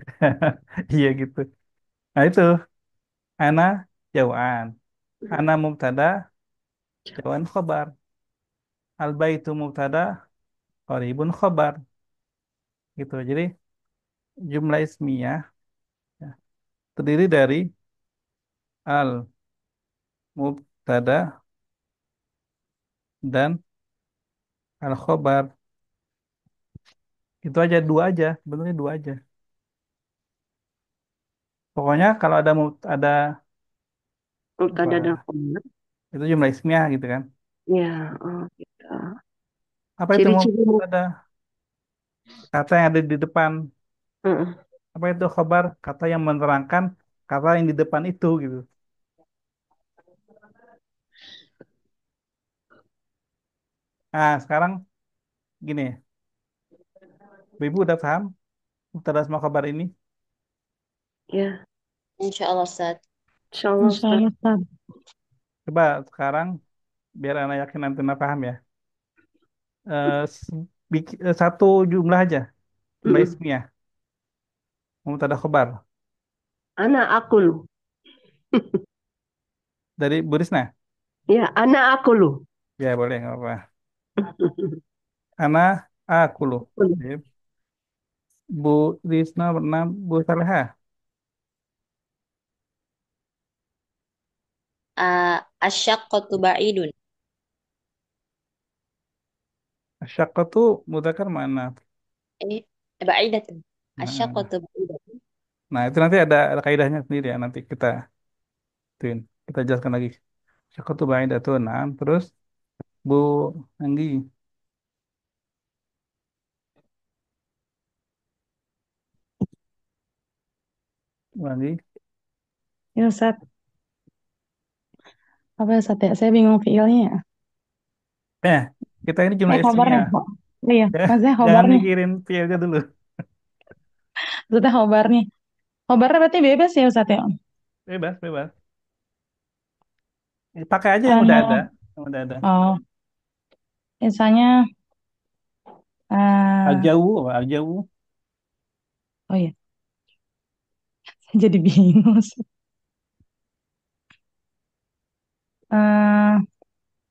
Iya gitu. Nah itu ana jawaan. Ana mubtada, jawaan khobar. Al baitu mubtada, qaribun khobar. Gitu. Jadi jumlah ismiyah ya, terdiri dari al mubtada dan al khobar. Itu aja dua aja, sebenarnya dua aja. Pokoknya kalau ada ada Mubtada dan apa khabar. itu jumlah ismiyah gitu kan. Ya, oh gitu. Apa itu Ciri-ciri mubtada? Kata yang ada di depan. Heeh. Apa itu khobar? Kata yang menerangkan kata yang di depan itu gitu. Nah, sekarang gini, Ibu udah paham mubtada sama khobar ini? Ya, Insya Allah, Ustaz. insya Allah Insya Ustaz. Allah, Ustaz. Coba sekarang biar anak yakin nanti anak paham ya. Satu jumlah aja, jumlah Mm-mm. ismiyah, mubtada khobar Anak aku lu. dari Bu Risna. Ya, anak aku lu. Ya boleh nggak apa. Ana aku loh. Bu Risna pernah Bu Saleha. Asyaqqatu ba'idun. Asyaqqatu mudzakkar mana? Eh, ba'idatun. Nah, Asyaqqatu ba'idatun. nah, itu nanti ada kaidahnya sendiri ya. Nanti ituin, kita jelaskan lagi. Asyaqqatu ba'idatun. Nah, terus Bu Anggi, Bu Anggi. Ya, Ustaz. Apa ya, Ustaz ya? Saya bingung fiilnya ya. Eh, kita ini jumlah Khobarnya ismiyah. kok. Oh iya, Ya, maksudnya jangan khobarnya. mikirin fiilnya dulu. Maksudnya khobarnya. Khobarnya berarti bebas ya, Ustaz ya? Bebas, bebas. Pakai aja yang udah ada. Anu, Yang udah ada. oh, misalnya, eh Al-jawu, apa? Al-jawu. oh iya, jadi bingung, Ustaz. Eh,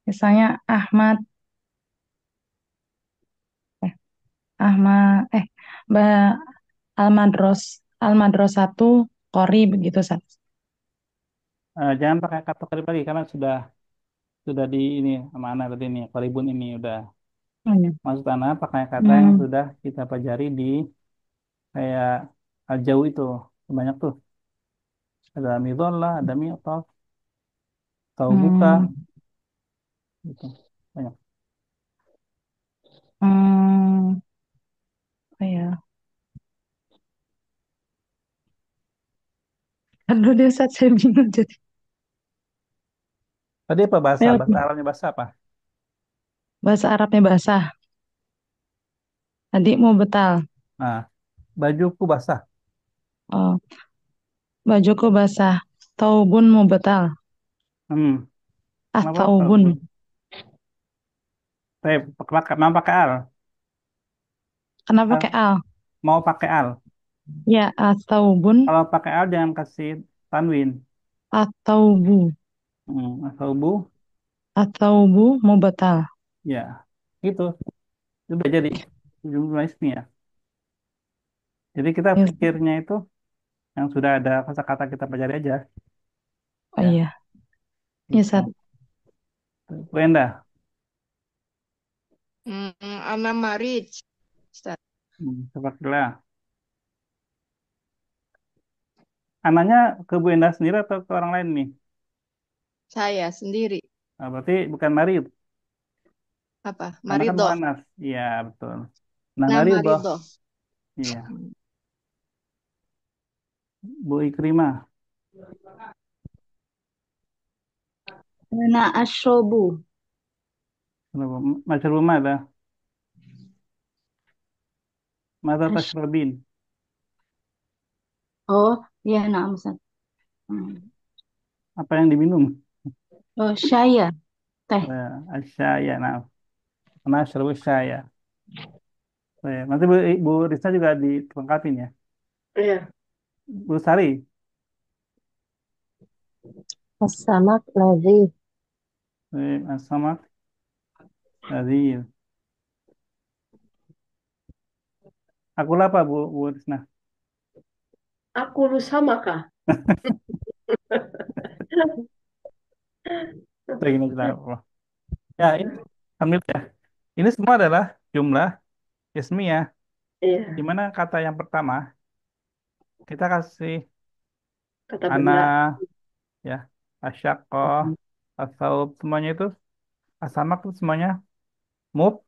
misalnya Ahmad, eh, Ahmad, Mbak Al-Madros satu Kori begitu, Ustaz. Jangan pakai kata karib lagi karena sudah di ini sama anak tadi ini. Qaribun ini udah. Oh iya. Maksud anak pakai kata yang Hmm, sudah kita pelajari di kayak al-jauh itu. Banyak tuh. Ada midollah, ada mi'taf, tahu buka, hmm, gitu. Banyak. hmm, apa ya? Aduh deh, Ustaz, saya bingung jadi. Tadi apa bahasa? Ayo, Bahasa Arabnya bahasa apa? bahasa Arabnya basah. Tadi mau betal. Nah, bajuku basah. Oh, bajuku basah. Taubun mau betal. Hmm, Ah, kenapa tahu? taubun. Saya mau pakai al. Kenapa Al. pakai al? Mau pakai al. Ya, taubun, Kalau pakai al jangan kasih tanwin. taubu. Atau bu, Taubu mau betal. ya, gitu. Sudah jadi jumlah ismi ya. Jadi kita Ya, pikirnya itu yang sudah ada kosakata kita pelajari aja, oh ya. iya. Ya, Ustaz. Gitu. Bu Enda, Ana married. Ustaz. sepertilah. Anaknya ke Bu Enda sendiri atau ke orang lain nih? Saya sendiri. Nah, berarti bukan Marid, Apa? karena kan Marido. mu'annas. Iya, betul. Nah, Nah, Maridoh. Marido. Iya. Bu Ikrimah. Ana asyrobu. Kenapa? Masyhur ada. Mata Ash- tashrabin. Oh, iya, nah, Ustaz. Hmm. Apa yang diminum? Oh, syaya, teh. Asyaya. Nah, nashrabu syaya. Nanti Bu Risna juga dilengkapin ya. Iya. Bu Sari. As-samak ladzi. Samak. Tadi. Aku apa Bu Risna? Aku lusa maka. Begini kita. Ya, ini alhamdulillah. Ini semua adalah jumlah ismiyah. Di Iya, mana kata yang pertama kita kasih kata benda. ana, ya, asyakoh, asaub, semuanya itu asamak itu semuanya mub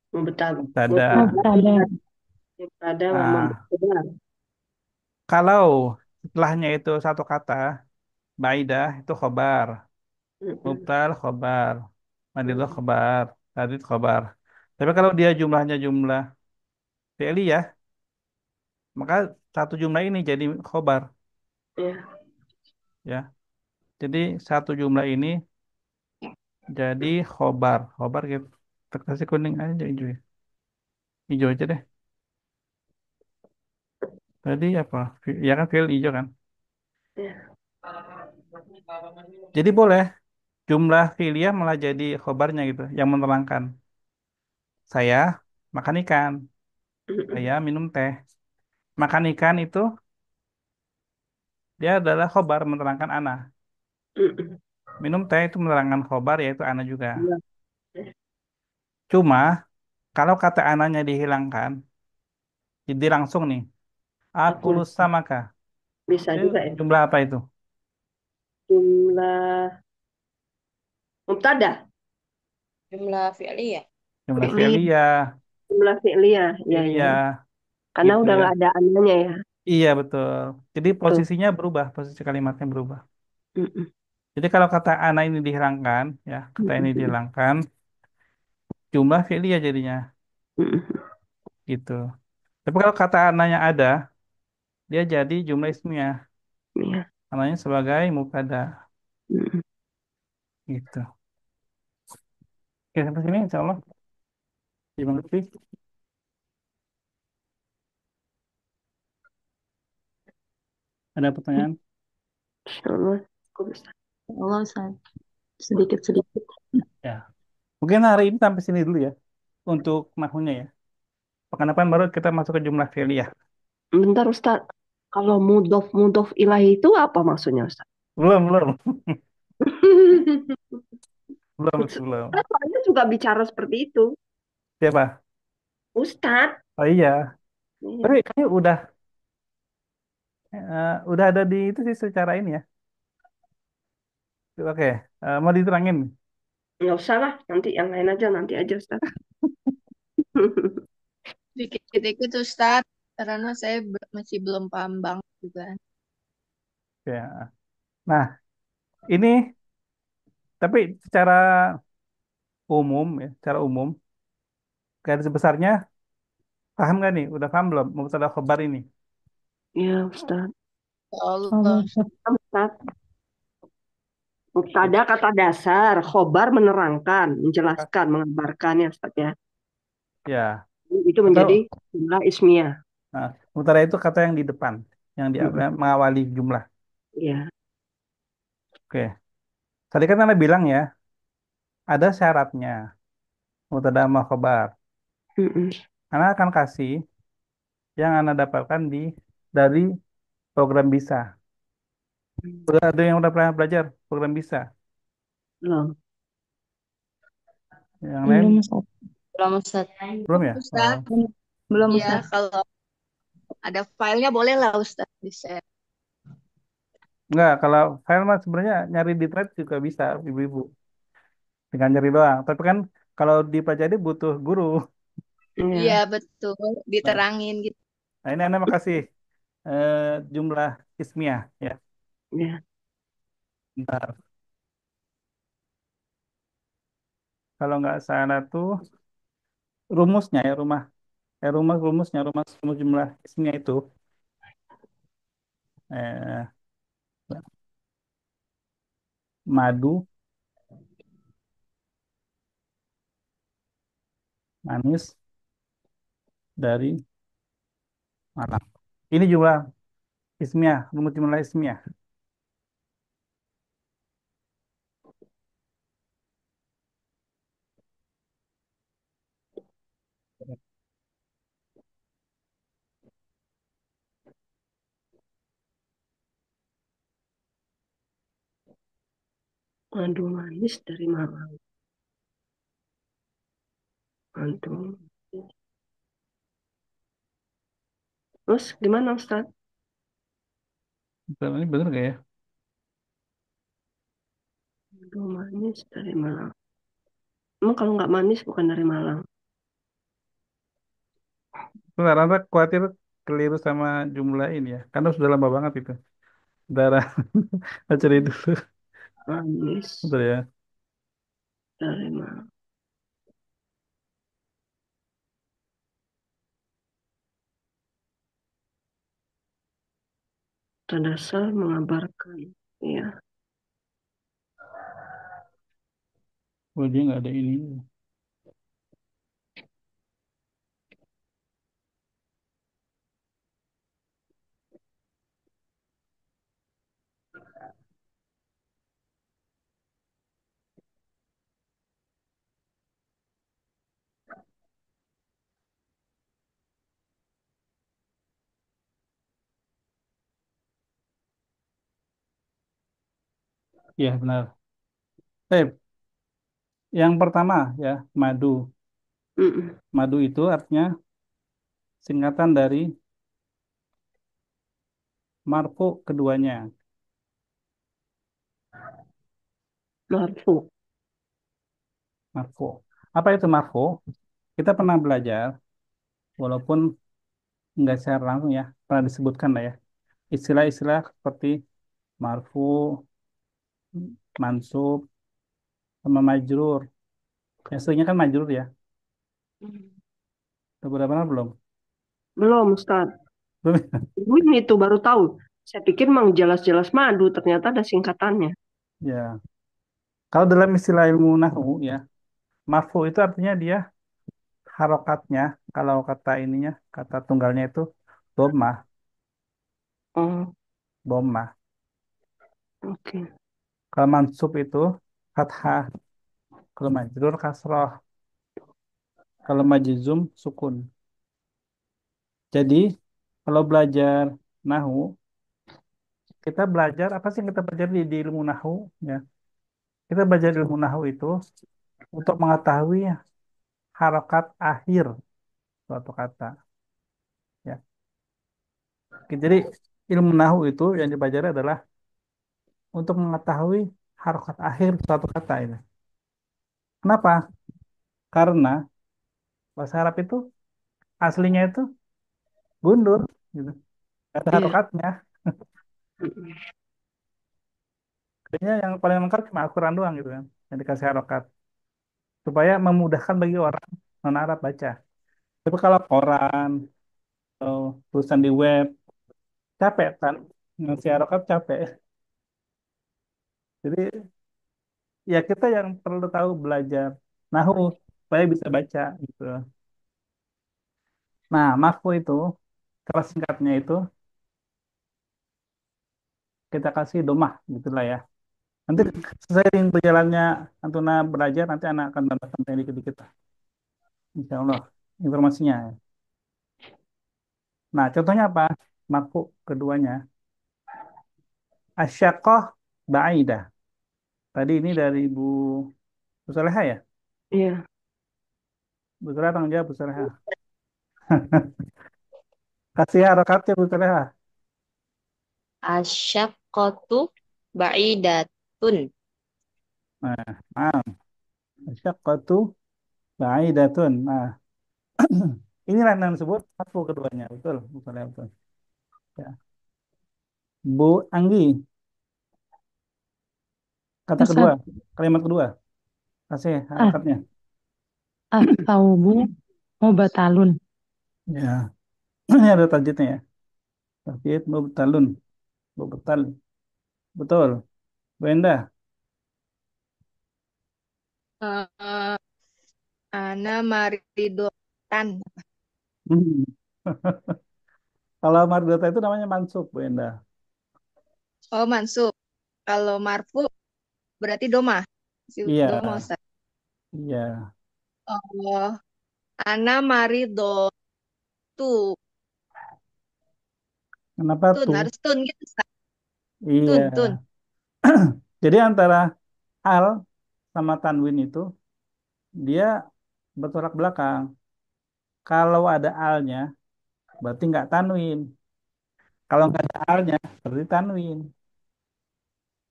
Membetal. mubtada. Mubtada. Mubtada wa Nah, mubtada. kalau setelahnya itu satu kata baidah itu khobar, Mm-mm. mubtal khobar, madidah khobar, tadid khobar. Tapi kalau dia jumlahnya jumlah fi'liyah, maka satu jumlah ini jadi khobar, Iya. ya. Jadi satu jumlah ini jadi khobar. Khobar gitu. Kasih kuning aja hijau ya. Hijau aja deh. Tadi apa? Ya kan fil hijau kan. Iya. Jadi boleh jumlah fi'liyah malah jadi khobarnya gitu, yang menerangkan saya makan ikan, saya Mm-mm. minum teh. Makan ikan itu dia adalah khobar menerangkan ana. Mm-mm. Minum teh itu menerangkan khobar yaitu ana juga. Iya. Cuma kalau kata ananya dihilangkan, jadi langsung nih. Aku Aku lusa maka. bisa Itu juga ya. jumlah apa itu? Jumlah mubtada. Jumlah fi'li ya. Jumlah Fi'li. fi'liyah, Jumlah fi'liyah. Ya, ya. fi'liyah Karena gitu udah ya. nggak ada ananya ya. Iya betul. Jadi Tuh. posisinya berubah, posisi kalimatnya berubah. Mm-mm. Jadi kalau kata ana ini dihilangkan, ya kata ini Mm-mm. dihilangkan, jumlah fi'liyah jadinya Mm-mm. gitu. Tapi kalau kata ananya ada, dia jadi jumlah ismiyah. Iya. Ananya sebagai mubtada Mm-mm. gitu. Oke, sampai sini insya Allah dimengerti. Ada pertanyaan? Insya Allah. Aku bisa. Allah, Ustaz. Sedikit-sedikit. Ya. Mungkin hari ini sampai sini dulu ya untuk nahwunya ya. Pekan depan baru kita masuk ke jumlah fi'liyah. Bentar Ustaz. Kalau mudof ilahi itu apa maksudnya Ustaz? Belum, belum. Belum, itu belum. Ustaz soalnya juga bicara seperti itu. Siapa? Ustadz. Oh iya. Tapi Iya. kayaknya udah ada di itu sih secara ini ya. Oke, mau diterangin. Nggak usah lah. Nanti yang lain aja. Nanti aja Ustaz. Dikit-dikit Ustadz, karena saya masih belum paham banget juga. Ya. Nah, ini tapi secara umum ya, secara umum garis besarnya paham nggak nih? Udah paham belum? Mubtada khobar ini. Ya Ustaz. Ya Allah, Allah. Ustaz. Ustaz. Mubtada kata dasar. Khobar menerangkan. Menjelaskan. Mengabarkan ya Ustaz ya. Ya, Itu menjadi atau jumlah ismiyah. mubtada itu kata yang di depan, yang Mm-mm. yang mengawali jumlah. Ya. Oke. Tadi kan Anda bilang ya, ada syaratnya mubtada sama khobar. Mm-mm. Anda akan kasih yang Anda dapatkan dari program bisa. Udah ada yang udah pernah belajar program bisa. Belum. Yang lain Belum, Ustaz. Belum Ustaz. belum ya? Oh. Ustadz, Belum, ya Ustaz. kalau ada filenya boleh lah Ustadz di-share. Enggak, kalau file mah sebenarnya nyari di thread juga bisa, ibu-ibu. Dengan nyari doang. Tapi kan kalau dipelajari butuh guru. Iya Ya. betul, Nah, diterangin gitu. nah ini Anda makasih eh, jumlah ismiyah ya. Ya. Bentar. Kalau nggak salah tuh rumusnya ya rumah. rumus jumlah ismiyah itu eh, madu, manis dari Malang. Ini jumlah ismiyah, rumus jumlah ismiyah. Madu manis dari Malang. Madu. Terus gimana Ustaz? Ini bener gak ya? Madu manis dari Malang. Emang kalau nggak manis bukan dari Malang. Benar, Anda khawatir keliru sama jumlah ini ya. Karena sudah lama banget itu. Darah cari dulu. Manis Betul ya. dari Malang. Terdasar mengabarkan. Ya, Oh, dia nggak ada ini. Ya, benar. Yang pertama ya, madu. mm-mm. Madu itu artinya singkatan dari marfu keduanya. Marfu. Marfu. Apa itu marfu? Kita pernah belajar, walaupun nggak secara langsung ya, pernah disebutkan lah ya. Istilah-istilah seperti marfu, mansub, sama majrur. Yang seringnya kan majrur ya. Udah pernah belum? Belum Ustaz. Belum. Ini tuh baru tahu. Saya pikir memang jelas-jelas madu, ternyata ada singkatannya. Ya. Kalau dalam istilah ilmu nahwu ya, marfu itu artinya dia harokatnya, kalau kata ininya, kata tunggalnya itu dhammah, Oh, dhammah. oke. Kalau mansub itu fathah, kalau majrur kasroh, kalau majzum sukun. Jadi kalau belajar nahu, kita belajar apa sih yang kita belajar di ilmu nahu ya? Kita belajar ilmu nahu itu untuk mengetahui harokat akhir suatu kata. Ya, jadi ilmu nahu itu yang dipelajari adalah untuk mengetahui harokat akhir suatu kata ini. Kenapa? Karena bahasa Arab itu aslinya itu gundur, gitu. Ada Iya. harokatnya. Mm-mm. Kayaknya yang paling lengkap cuma Al-Quran doang gitu kan, yang dikasih harokat supaya memudahkan bagi orang non Arab baca. Tapi kalau koran atau tulisan di web capek kan, ngasih harokat capek. Jadi ya kita yang perlu tahu belajar nahu supaya bisa baca gitu. Nah, mafu itu kalau singkatnya itu kita kasih domah gitulah ya. Nanti Mm-mm. seiring berjalannya Antuna belajar, nanti anak akan tambahkan dikit-dikit lah. Insya Allah informasinya. Nah, contohnya apa? Marfu keduanya. Asyakoh ba'idah. Tadi ini dari Bu Saleha ya? Iya. Bu Saleha tanggung jawab Bu Saleha. Kasih harokatnya Bu Saleha. Asyaqqatu ba'idatun. Nah, nah. Asyakotu ba'idatun. Nah, inilah yang disebut marfu keduanya. Betul, Bu Saleha betul. Ya. Bu Anggi, kata kedua, Ustaz, kalimat kedua. Kasih ah, harokatnya. at-taubu mubatalun. Ya, ini ada tajidnya ya. Tajid mubtalun, mubtal. Betul. Bu Endah. Eh, Ana Maridotan. Hmm. Kalau mardota itu namanya mansub, Bu Endah. Oh, mansub. Kalau marfu berarti doma. Si Iya, doma Ustaz. iya. Oh, Ana Maridotu. Kenapa Tun, tuh? harus tun gitu Ustaz. Iya. Tun, tun. Jadi antara al sama tanwin itu dia bertolak belakang. Kalau ada alnya, berarti nggak tanwin. Kalau nggak ada alnya, berarti tanwin.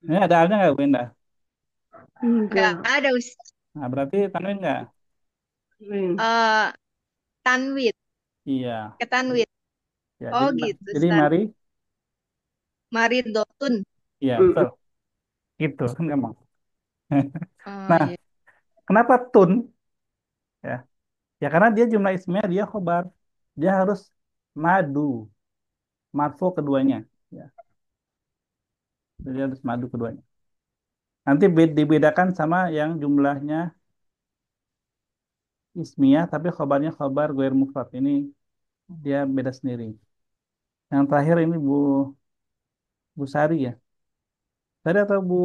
Ini ada alnya nggak, Bu Endah? Nggak Enggak. ada Ustaz. Nah, berarti tanwin nggak? Min. Eh, tanwin, Iya. ke tanwin. Ya, Oh jadi gitu jadi Ustaz. mari, Maridotun. iya betul. Mm-mm. Itu kan gampang. Oh Nah, iya. kenapa tun? Ya, ya karena dia jumlah ismnya dia khobar. Dia harus madu, marfu keduanya. Ya, jadi harus madu keduanya. Nanti dibedakan sama yang jumlahnya ismiyah tapi khobarnya khobar goer mufrad. Ini dia beda sendiri. Yang terakhir ini Bu Sari ya. Sari atau Bu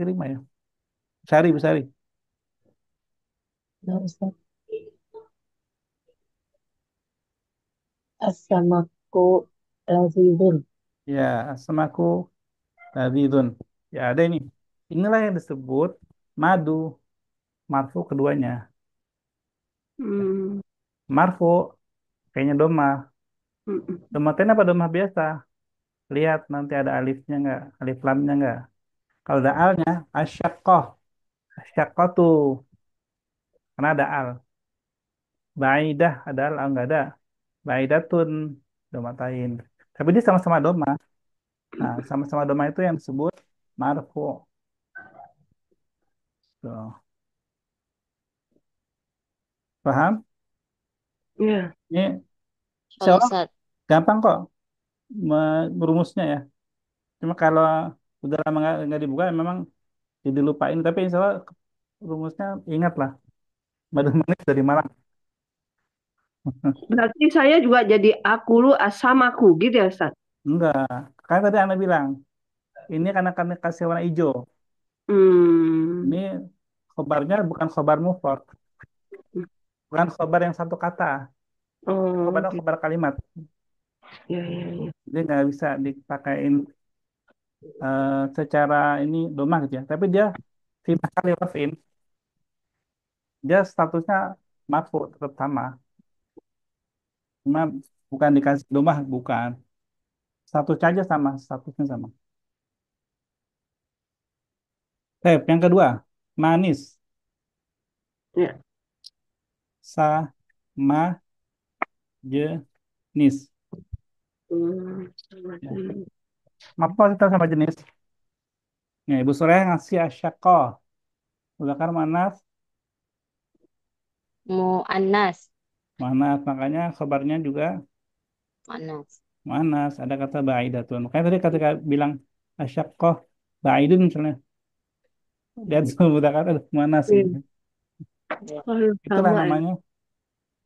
Rima ya? Sari, Bu Sari. Nah, Ustaz. As-samaku lazizun. Ya, semaku Ridun. Ya ada ini. Inilah yang disebut madu, marfu keduanya. Mm. Marfu kayaknya doma. Mm-mm. Doma ten apa doma biasa? Lihat nanti ada alifnya nggak, alif lamnya nggak. Kalau ada alnya, asyakoh. Asyakoh tuh, karena ada al. Baidah ada al, nggak ada. Baidatun, doma tain. Tapi dia sama-sama doma. Nah, sama-sama doma itu yang disebut marfu. Tuh. Paham? Ya. Ini insya Oh, Allah Ustaz. gampang kok merumusnya ya. Cuma kalau udah lama nggak dibuka, memang jadi lupain. Tapi insya Allah rumusnya ingat lah. Madu manis dari Malang. Berarti saya juga jadi akulu asamaku gitu ya, Ustaz? Enggak. Kan tadi Anda bilang, ini karena kasih warna hijau. Hmm. Ini khobarnya bukan khobar mufrad. Bukan khobar yang satu kata. Oh, Khobarnya gitu. khobar kalimat. Ya, ya, ya. Jadi nggak bisa dipakein secara ini domah gitu ya. Tapi dia fi mahali rafin, dia statusnya marfu tetap sama. Cuma bukan dikasih domah, bukan. Status saja sama, statusnya sama. Yang kedua, manis. Ya. Sama jenis. Hmm. Ya. Apa kita sama jenis? Ya, Ibu Suraya ngasih asyakoh. Mudzakkar manas, Mu'annas. manas. Makanya kabarnya juga Mu'annas. manas. Ada kata ba'idatun. Makanya tadi ketika bilang asyakoh, ba'idun misalnya. Dia tuh mudzakkar ada manas Iya. gitu. Ya. Kalau Itulah sama ya, namanya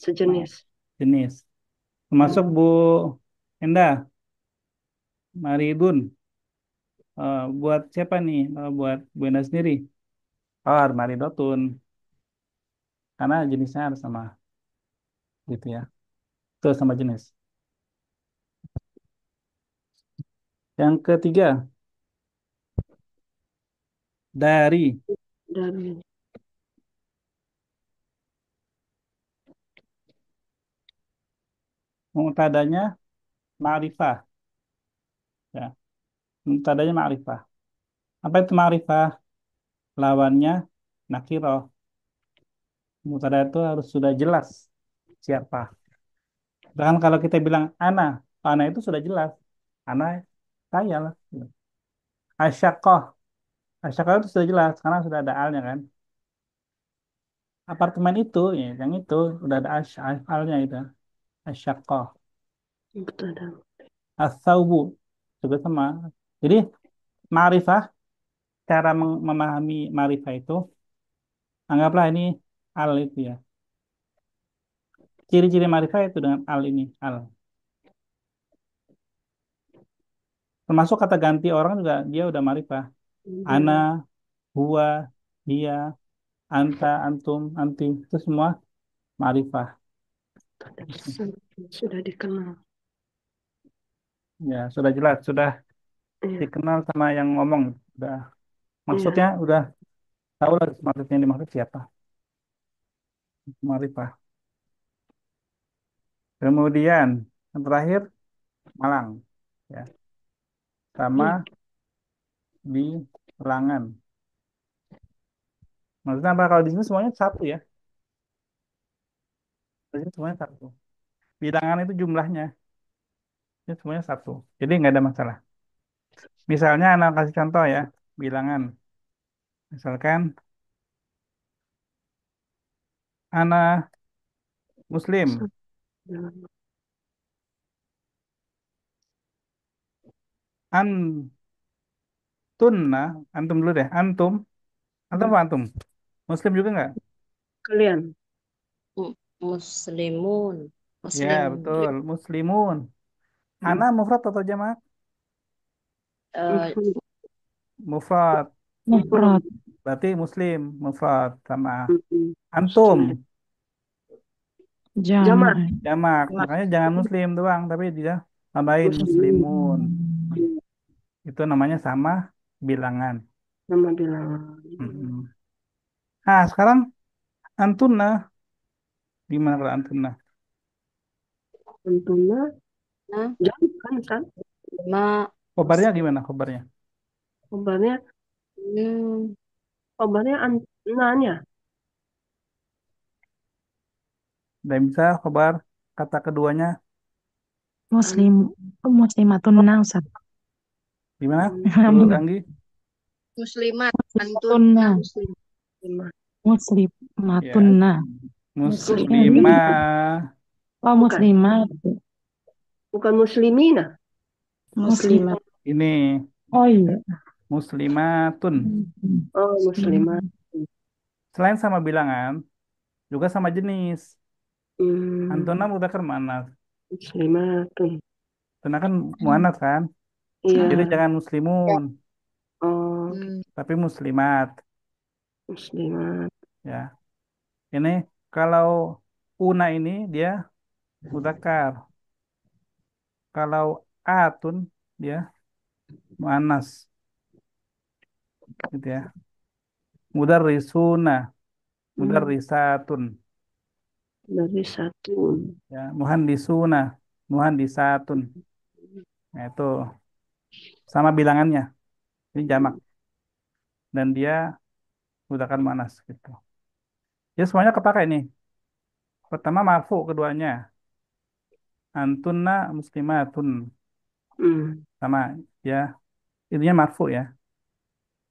sejenis. jenis. Termasuk Bu Endah, Maridun. Buat siapa nih? Buat Bu Endah sendiri. Oh, Maridotun. Karena jenisnya harus sama gitu ya. Itu sama jenis. Yang ketiga, dari Dan mubtadanya ma'rifah ya. Mubtadanya ma'rifah. Apa itu ma'rifah? Lawannya nakiroh. Mubtada itu harus sudah jelas siapa. Bahkan kalau kita bilang ana itu sudah jelas. Ana saya lah. Asyakoh. Asyakoh itu sudah jelas karena sudah ada alnya kan. Apartemen itu, ya, yang itu udah ada alnya itu. Asyaqqah. Mubtada. As-saubu juga sama. Jadi ma'rifah, cara memahami ma'rifah itu, anggaplah ini al itu ya. Ciri-ciri ma'rifah itu dengan al ini, al. Termasuk kata ganti orang juga dia udah ma'rifah. Ana, Dia huwa, dia, anta, antum, anti, itu semua ma'rifah. sudah dikenal. Ya, sudah jelas, sudah Iya, dikenal sama yang ngomong. Udah, iya. maksudnya udah tahu lah maksudnya yang dimaksud siapa. Ma'rifah. Kemudian yang terakhir Malang, ya, Iya. sama bilangan. Maksudnya apa? Kalau di sini semuanya satu ya, di sini semuanya satu. Bilangan itu jumlahnya, ini semuanya satu. Jadi nggak ada masalah. Misalnya anak kasih contoh ya, bilangan. Misalkan anak Muslim, antunna, antum dulu deh, antum apa antum? Muslim juga nggak? Kalian. Muslimun. Ya Muslim. betul, muslimun. Ana mufrad atau jamak? eh, Mufrad. Mufrad. Berarti muslim, mufrad sama antum, Sudah Jamak. jamak. jamak. Makanya jangan muslim doang, tapi dia tambahin Muslim. muslimun. Itu namanya sama bilangan. Nama bilangan. Mm-mm. Nah, sekarang antuna, gimana kalau antuna? Tentunya Nah, jamak kan Ustaz? lima Khobarnya gimana khobarnya? Kabarnya muslim. kabarnya nanya. Dan bisa khobar kata keduanya Muslim. Muslimatun Ustaz. gimana? Dulu Muslimah. Anggi? Muslimat. Antun Muslimatun. Muslim. Ya, Muslimatun. Muslim. muslimah. Oh, Bukan. muslimat. Bukan muslimina. Muslimat. Ini Oh iya. muslimatun. Oh, muslimah. Selain sama bilangan, juga sama jenis. Antuna Hmm, mudzakkar muannats. muslimatun. Antuna kan muannats kan? Jadi Iya. jangan Ya. muslimun, Oh, Hmm. tapi muslimat. muslimat. Ya, ini kalau una ini dia mudzakkar. Kalau atun dia muannas gitu ya. Mudarrisuna, mudarrisatun Dari satu. ya, muhandisuna, muhandisatun. Nah, itu sama bilangannya. Ini jamak dan dia mudzakkar muannas gitu. Ya semuanya kepakai nih. Pertama marfu keduanya. Antunna muslimatun Hmm. sama ya intinya marfu ya.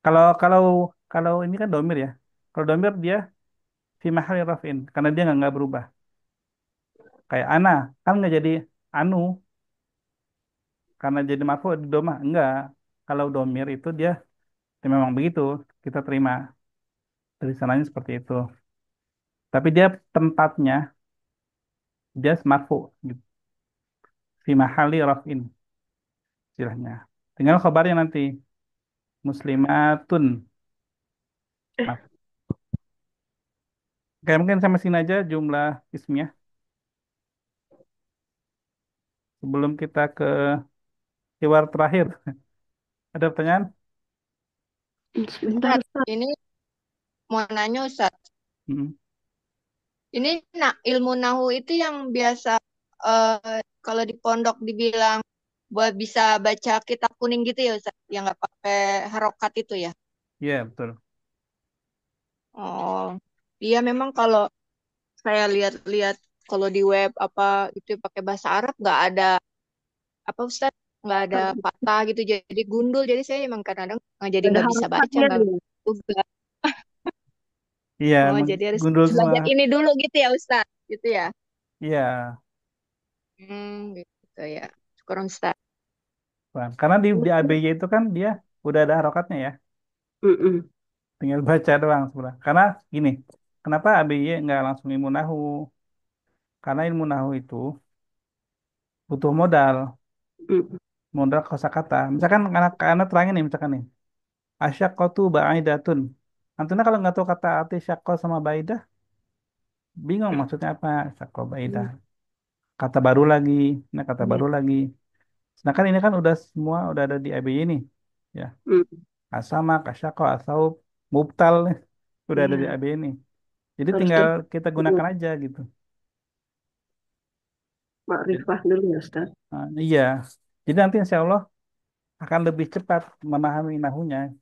Kalau kalau kalau ini kan domir ya. Kalau domir dia fi mahalli rafin karena dia nggak berubah. Kayak ana kan nggak jadi anu karena jadi marfu di domah enggak. Kalau domir itu dia ya memang begitu kita terima dari sananya seperti itu. Tapi dia tempatnya dia marfu gitu. Fi mahalli rafin istilahnya. Tinggal kabarnya nanti muslimatun. Nah, kayak mungkin sampai sini aja jumlah ismnya sebelum kita ke keyword terakhir. Ada pertanyaan? Sebentar, Ustaz, Ustaz. ini mau nanya Ustaz. Mm. Ini ilmu nahu itu yang biasa kalau di pondok dibilang buat bisa baca kitab kuning gitu ya Ustaz, yang nggak pakai harokat itu ya. Iya, betul. Oh, iya memang kalau saya lihat-lihat kalau di web apa itu pakai bahasa Arab nggak ada apa Ustaz, nggak ada patah gitu jadi gundul jadi saya emang kadang-kadang jadi Ada nggak bisa baca harokatnya nggak dia. juga. Iya, Oh, jadi harus gundul semua. belajar ini dulu gitu ya Ustaz, gitu ya. Iya, Gitu ya. Syukur Ustaz. Bukan. Karena di ABY itu kan dia udah ada harokatnya ya. Mm-mm. Tinggal baca doang sebenarnya. Karena gini, kenapa ABY nggak langsung ilmu nahu? Karena ilmu nahu itu butuh modal, Mm-mm. modal kosakata. Misalkan anak terangin nih, misalkan nih, asyaqqatu ba'idatun. Nantinya kalau nggak tahu kata arti syakko sama baidah, bingung maksudnya apa syakko baidah. Kata baru lagi, nah kata Iya. baru lagi. Sedangkan ini kan udah semua udah ada di ABY ini, ya. Mm. Asama, kasyako, asaub, mubtal nih, udah ada di Iya. ABY ini. Jadi Harus tinggal dulu kita gunakan aja gitu. Jadi, makrifah dulu ya Ustaz. iya. Jadi nanti insya Allah akan lebih cepat memahami nahunya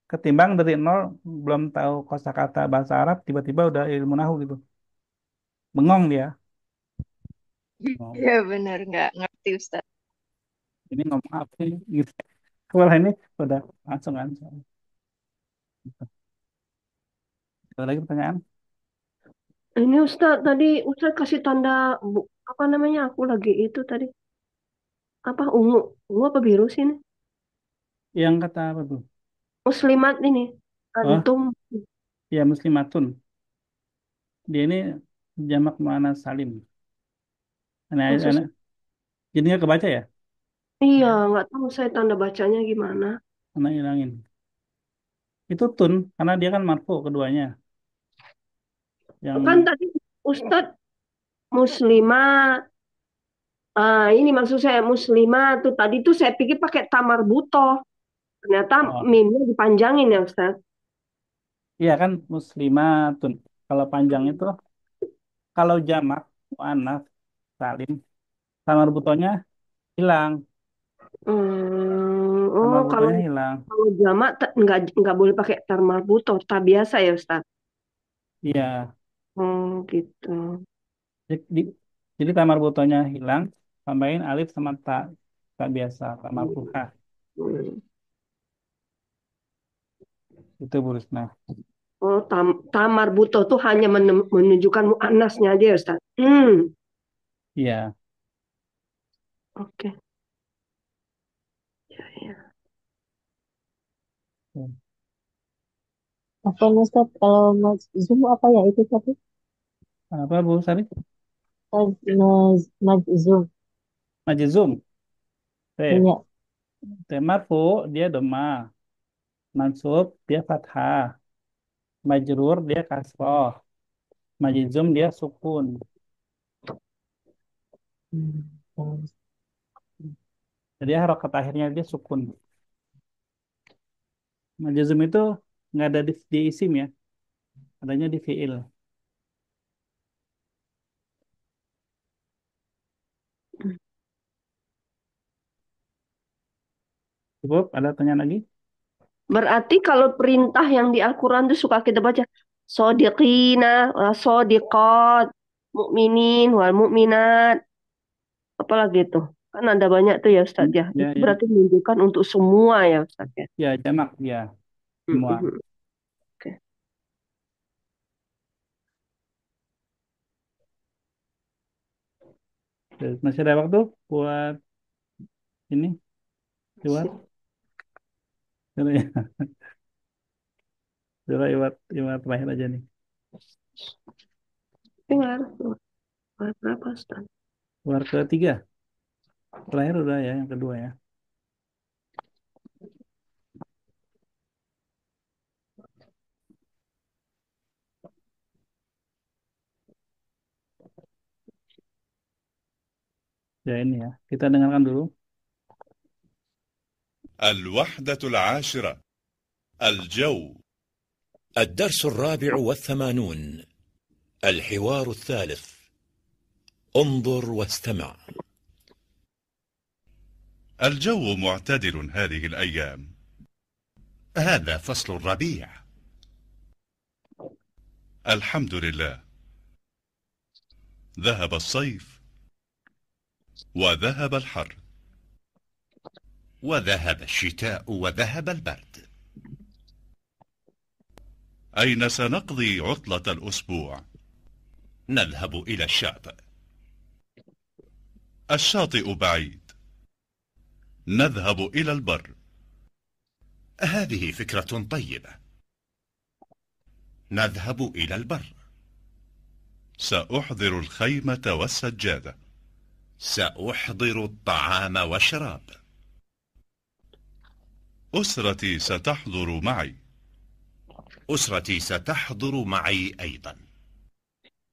ketimbang dari nol belum tahu kosakata bahasa Arab tiba-tiba udah ilmu nahu gitu. Bengong dia. Oh, Iya benar nggak ngerti Ustaz. ini ngomong apa sih gitu. Kalau ini udah langsung answer. Ada lagi pertanyaan? Ini Ustaz tadi Ustaz kasih tanda apa namanya? Aku lagi itu tadi apa ungu? Ungu apa biru sih ini? Yang kata apa tuh? Muslimat ini. Oh, Antum. ya muslimatun. Dia ini jamak muannas salim. Maksud Anak, jadi nggak kebaca ya? iya, nggak tahu saya tanda bacanya gimana. Anak hilangin. Itu tun, karena dia kan marfu keduanya. Kan Yang tadi Ustadz muslimah, ini maksud saya muslimah tuh tadi tuh saya pikir pakai tamar buto. Ternyata oh, mimnya dipanjangin ya Ustadz. iya kan muslimatun. Kalau panjang itu, kalau jamak muannas salim, samar butonya hilang. Samar Oh kalau butonya hilang. kalau jamak nggak boleh pakai tamar buto, tak biasa ya Ustadz. Iya. Oh gitu. Jadi, jadi tamar butonya hilang, tambahin alif sama ta, tak biasa, tak marfuhah. Hmm. Itu Bu Risna. Oh tamar buto tuh hanya menunjukkan muannasnya aja ya Ustadz. Iya. Oke. Ya, ya. Apa Ustaz, kalau Zoom apa ya itu tadi? Apa Bu Sari? Zoom. Majzum. T. Iya. T marfu dia doma. Mansub dia fathah. Majrur dia kasroh. Majzum dia sukun. Hmm. Jadi harokat akhirnya dia sukun. Majzum itu nggak ada di isim ya, adanya di fiil. Cukup, ada tanya lagi? Berarti kalau perintah yang di Al-Quran itu suka kita baca sodiqina, sodiqat, mukminin, wal mukminat, apalagi itu. Kan ada banyak tuh ya Ustaz ya. Ya, Itu ya, berarti menunjukkan untuk semua ya Ustaz ya. ya, jamak ya, semua. Mhm. Oke. Terus masih ada waktu buat ini, buat Sip. Iwat terakhir aja nih. Tinggal berapa Ustaz? Keluar ketiga, terakhir udah ya, yang kedua ya. Ya ini ya, kita dengarkan dulu. الوحدة العاشرة الجو. الدرس 84. الحوار الثالث. انظر واستمع. الجو معتدل هذه الأيام. هذا فصل الربيع. الحمد لله. ذهب الصيف وذهب الحر وذهب الشتاء وذهب البرد. أين سنقضي عطلة الأسبوع؟ نذهب إلى الشاطئ. الشاطئ بعيد. نذهب إلى البر. هذه فكرة طيبة. نذهب إلى البر. سأحضر الخيمة والسجادة. سأحضر الطعام والشراب. أسرتي ستحضر معي. أسرتي ستحضر معي أيضا.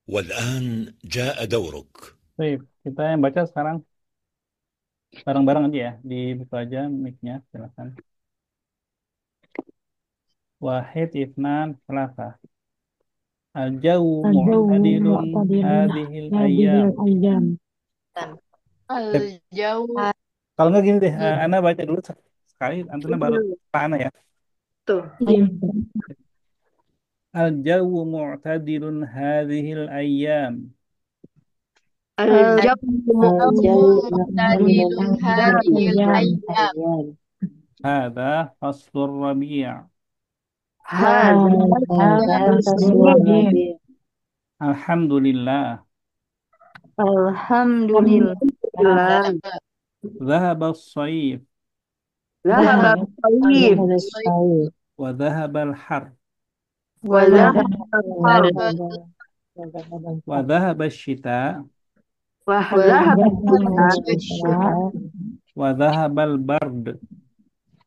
والآن جاء دورك. Baik, kita yang baca sekarang bareng-bareng aja ya. Dibuka aja mic-nya, silakan. Wahid, Ifnan, Salasa. Al-jawu الجو mu'tadilun معتدل hadhil هذه ayyam. الأيام. Al-jauh. Kalau nggak gini deh, Ana baca dulu sekali, Antuna baru Dulu. Ana ya. Tuh. أيوة. Al-jawu mu'tadilun hadhil ayyam. Al-jawu الجو معتدل هذه الأيام. أيام. Hadha faslur rabi'. هذا فصل الربيع. Alhamdulillah. Alhamdulillah. Dhahaba as-sayf Zahaba al-sayf ذهب الصيف wa dhahaba al-har wa zahaba al-har wa dhahaba ash-shita wa zahaba الشتاء wa dhahaba al-bard.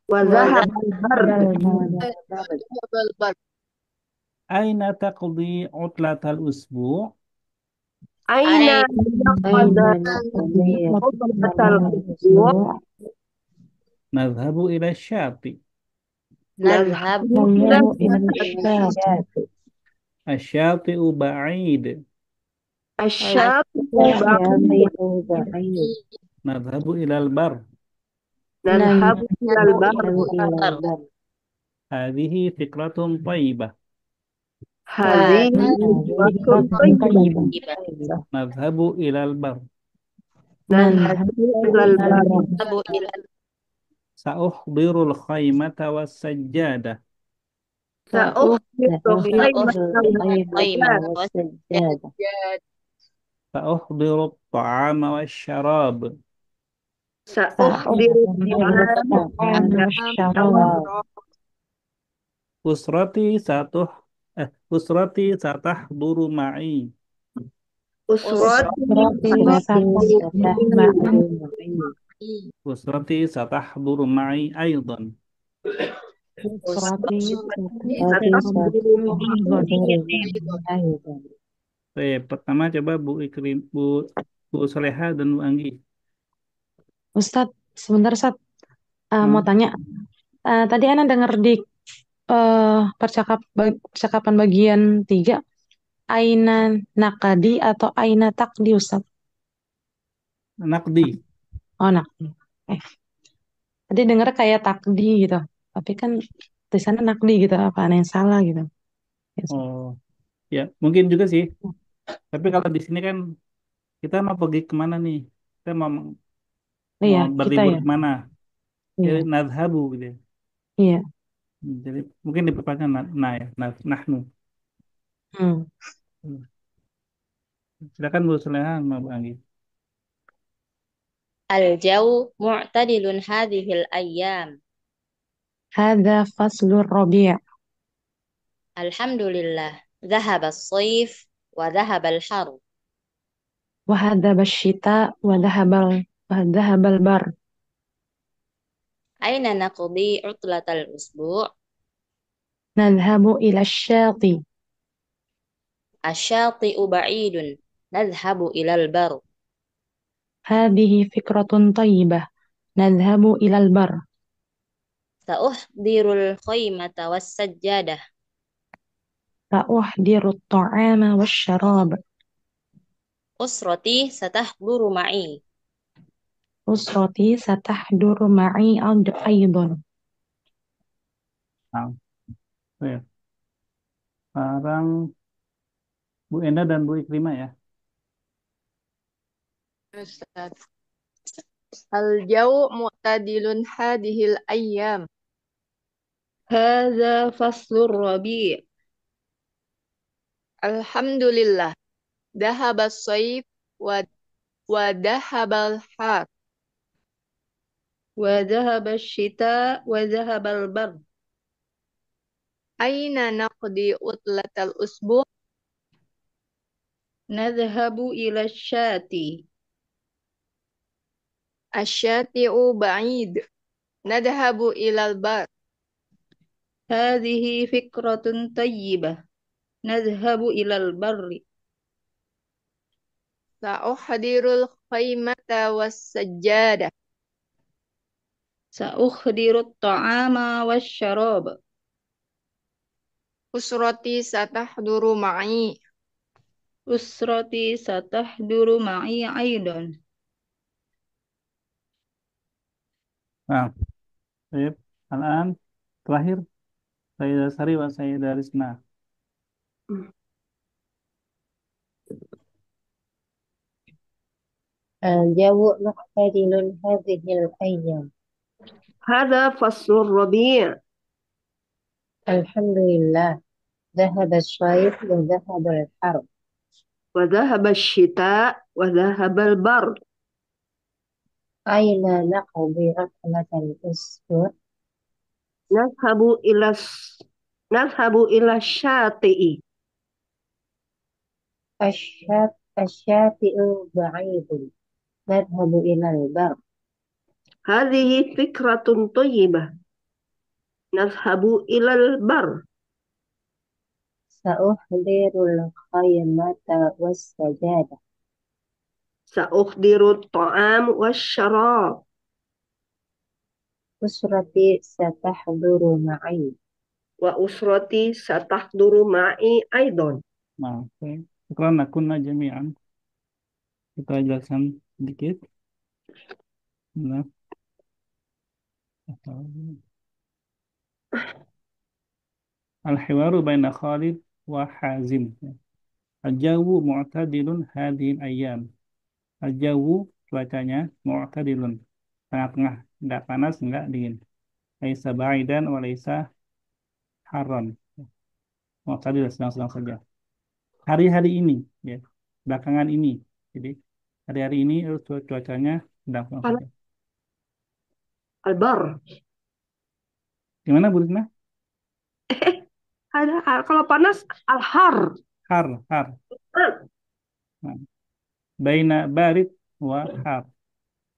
wa zahaba al-bard. Bal-bal. Aina taqdi utlatal usbu'? Aina qada batal Nadhhabu ila syati. نذهب إلى الشاطئ. Asyati'u ba'id. asyab بعيد Nadhhabu ilal bar. nadhhabu ilal bar. إلى البر Hadhihi fikratun tayyibah. Hadhihi fikratun tayyibah. Nadhhabu ilal bar. Nadhhabu ilal bar. Sa'uhdirul khaymata was sajjadah. Sa'uhdiru الخيمة والسجادة Sa'uhdiru at-ta'ama wasyarab. Sa'uhdiru Usrati satahduru ma'i. Usrati satahduru ma'i aydan. Pertama coba Bu Ikrim, Bu Soleha dan Bu Anggi. Ustadz, sebentar Ustadz. Mau tanya. Tadi Ana dengar di percakapan bagian 3, Aina nakadi atau Aina takdi Ustadz? Nakdi. Oh, nakdi. Tadi dengar kayak takdi gitu. Tapi kan tulisannya nakdi gitu. Apa Ana yang salah gitu? Oh, ya mungkin juga sih. Tapi kalau di sini kan kita mau pergi kemana nih? Kita mau Iya, berlibur kita ya. kemana? Iya. Jadi nadhabu gitu ya. Iya. Jadi mungkin diperpanjang ya, nahnu. Silakan Bu Soleha sama Bu Anggi. الجو معتدل هذه الأيام. هذا فصل الربيع. الحمد لله ذهب الصيف وذهب الحر. وهذب الشتاء وذهب البر. أين نقضي عطلة الأسبوع؟ نذهب إلى الشاطئ. الشاطئ بعيد. نذهب إلى البر. هذه فكرة طيبة. نذهب إلى البر. سأحضر الخيمة والسجادة. سأحضر الطعام والشراب. أسرتي ستحضر معي. أسرتي ستحضر معي أيضا. Sekarang Bu Enda dan Bu Ikrimah ya. Ustaz. Al-jawu mu'tadilun hadhil ayyam. Hadza faslur rabi'. Alhamdulillah. Dhahaba as-sayf wa وذهب الحر. وذهب الشتاء وذهب البرد. أين نقضي عطلة الأسبوع؟ نذهب إلى الشاطئ. الشاطئ بعيد. نذهب إلى البر. هذه فكرة طيبة. نذهب إلى البر. سأحضر الخيمة والسجادة. سأحضر الطعام والشراب. أسرتي ستحضر معي. أسرتي ستحضر معي أيضا. Nah, baik. Al-an terakhir saya Sari wa saya Rizna. الجو معتدل هذه الأيام. هذا فصل الربيع. الحمد لله ذهب الصيف وذهب الحر. وذهب الشتاء وذهب البرد. أين نقضي عطلة الأسبوع؟ نذهب إلى نذهب إلى الشاطئ. الشاطئ بعيد. نذهب إلى البر. هذه فكرة طيبة. نذهب إلى البر. سأحضر الخيمة والسجادة. سأحضر الطعام والشراب. أسرتي ستحضر معي. وأسرتي ستحضر معي أيضا. Nah, oke. Sekarang kunna jami'an. Kita jelaskan sedikit. Nah, al-hiwaru baina Khalid wa Hazim. Al-jawu mu'tadilun hadhihi al-ayyam. Al-jawu cuacanya mu'tadilun. Tengah-tengah, enggak panas, enggak dingin. Laisa ba'idan wa laisa harran. Mu'tadil sedang-sedang saja. Hari-hari ini, ya, belakangan ini. Jadi hari-hari ini cuacanya sedang-sedang saja. البر. Gimana Bu Rizna? Kalau panas al-har. Har, har. Nah, baina barid wa har.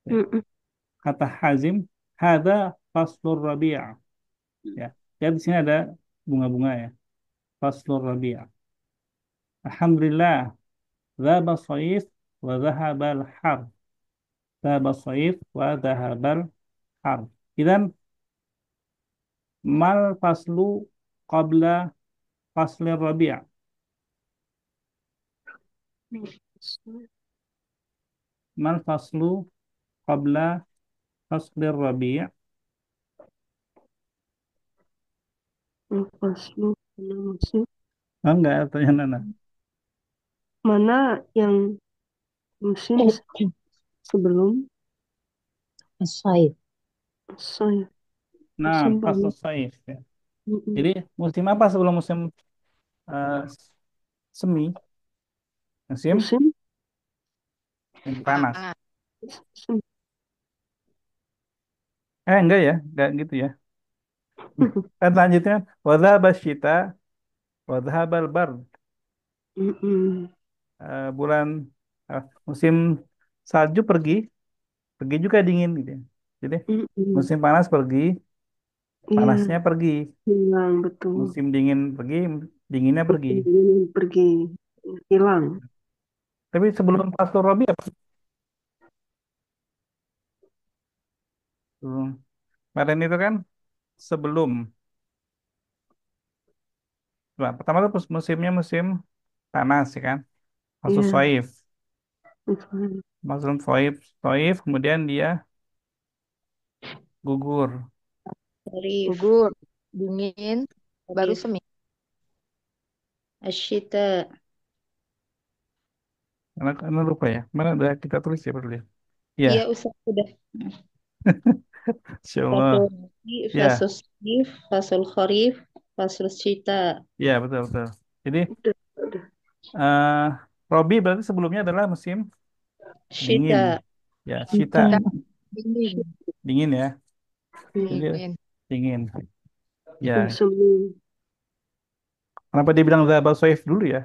Ya. Kata Hazim, hada faslur rabi'. Ya. Ya di sini ada bunga-bunga ya. Faslur rabi'. Alhamdulillah, dhaba shaif wa dhahabal har. Dhaba shaif wa dhahabal har. Idan mal faslu qabla faslir rabi'. Mal faslu qabla faslir rabi'. Faslu musim. Enggak, tanya Nana. Mana yang musim sebelum الصيف. saya Nah, musim faslu panas. shaif ya. Jadi musim apa sebelum musim eh, semi? Musim Musim panas. musim. Enggak ya, enggak gitu ya. Kan lanjutnya wadhaba syita wadhabal bard. Bulan musim salju pergi, pergi juga dingin gitu ya. Jadi musim panas pergi, Iya, panasnya pergi. hilang betul. Musim dingin pergi, dinginnya pergi. Pergi, hilang. Tapi sebelum Pastor Robi apa? Sebelum. Kemarin itu kan sebelum. Nah, pertama itu musimnya musim panas ya kan. Masuk Iya, Soif. betul. Masuk Soif, Soif, kemudian dia gugur. Rif, Gugur. Dingin. Baru Rif, semi. Asyita, Karena lupa ya. Mana ada kita tulis ya perlu ya. Ya, iya Ustaz sudah. Insya Allah. Fasul Rabi, Ya, Fasul Sif, Fasul Kharif, Fasul Syita. ya betul betul. Jadi Udah. eh Robi berarti sebelumnya adalah musim dingin. Syita. Ya, syita, Itu. Dingin. dingin ya. Jadi Hmm. Dingin. dingin. Ya, Sumsum. kenapa dia bilang Zabal Soif dulu ya?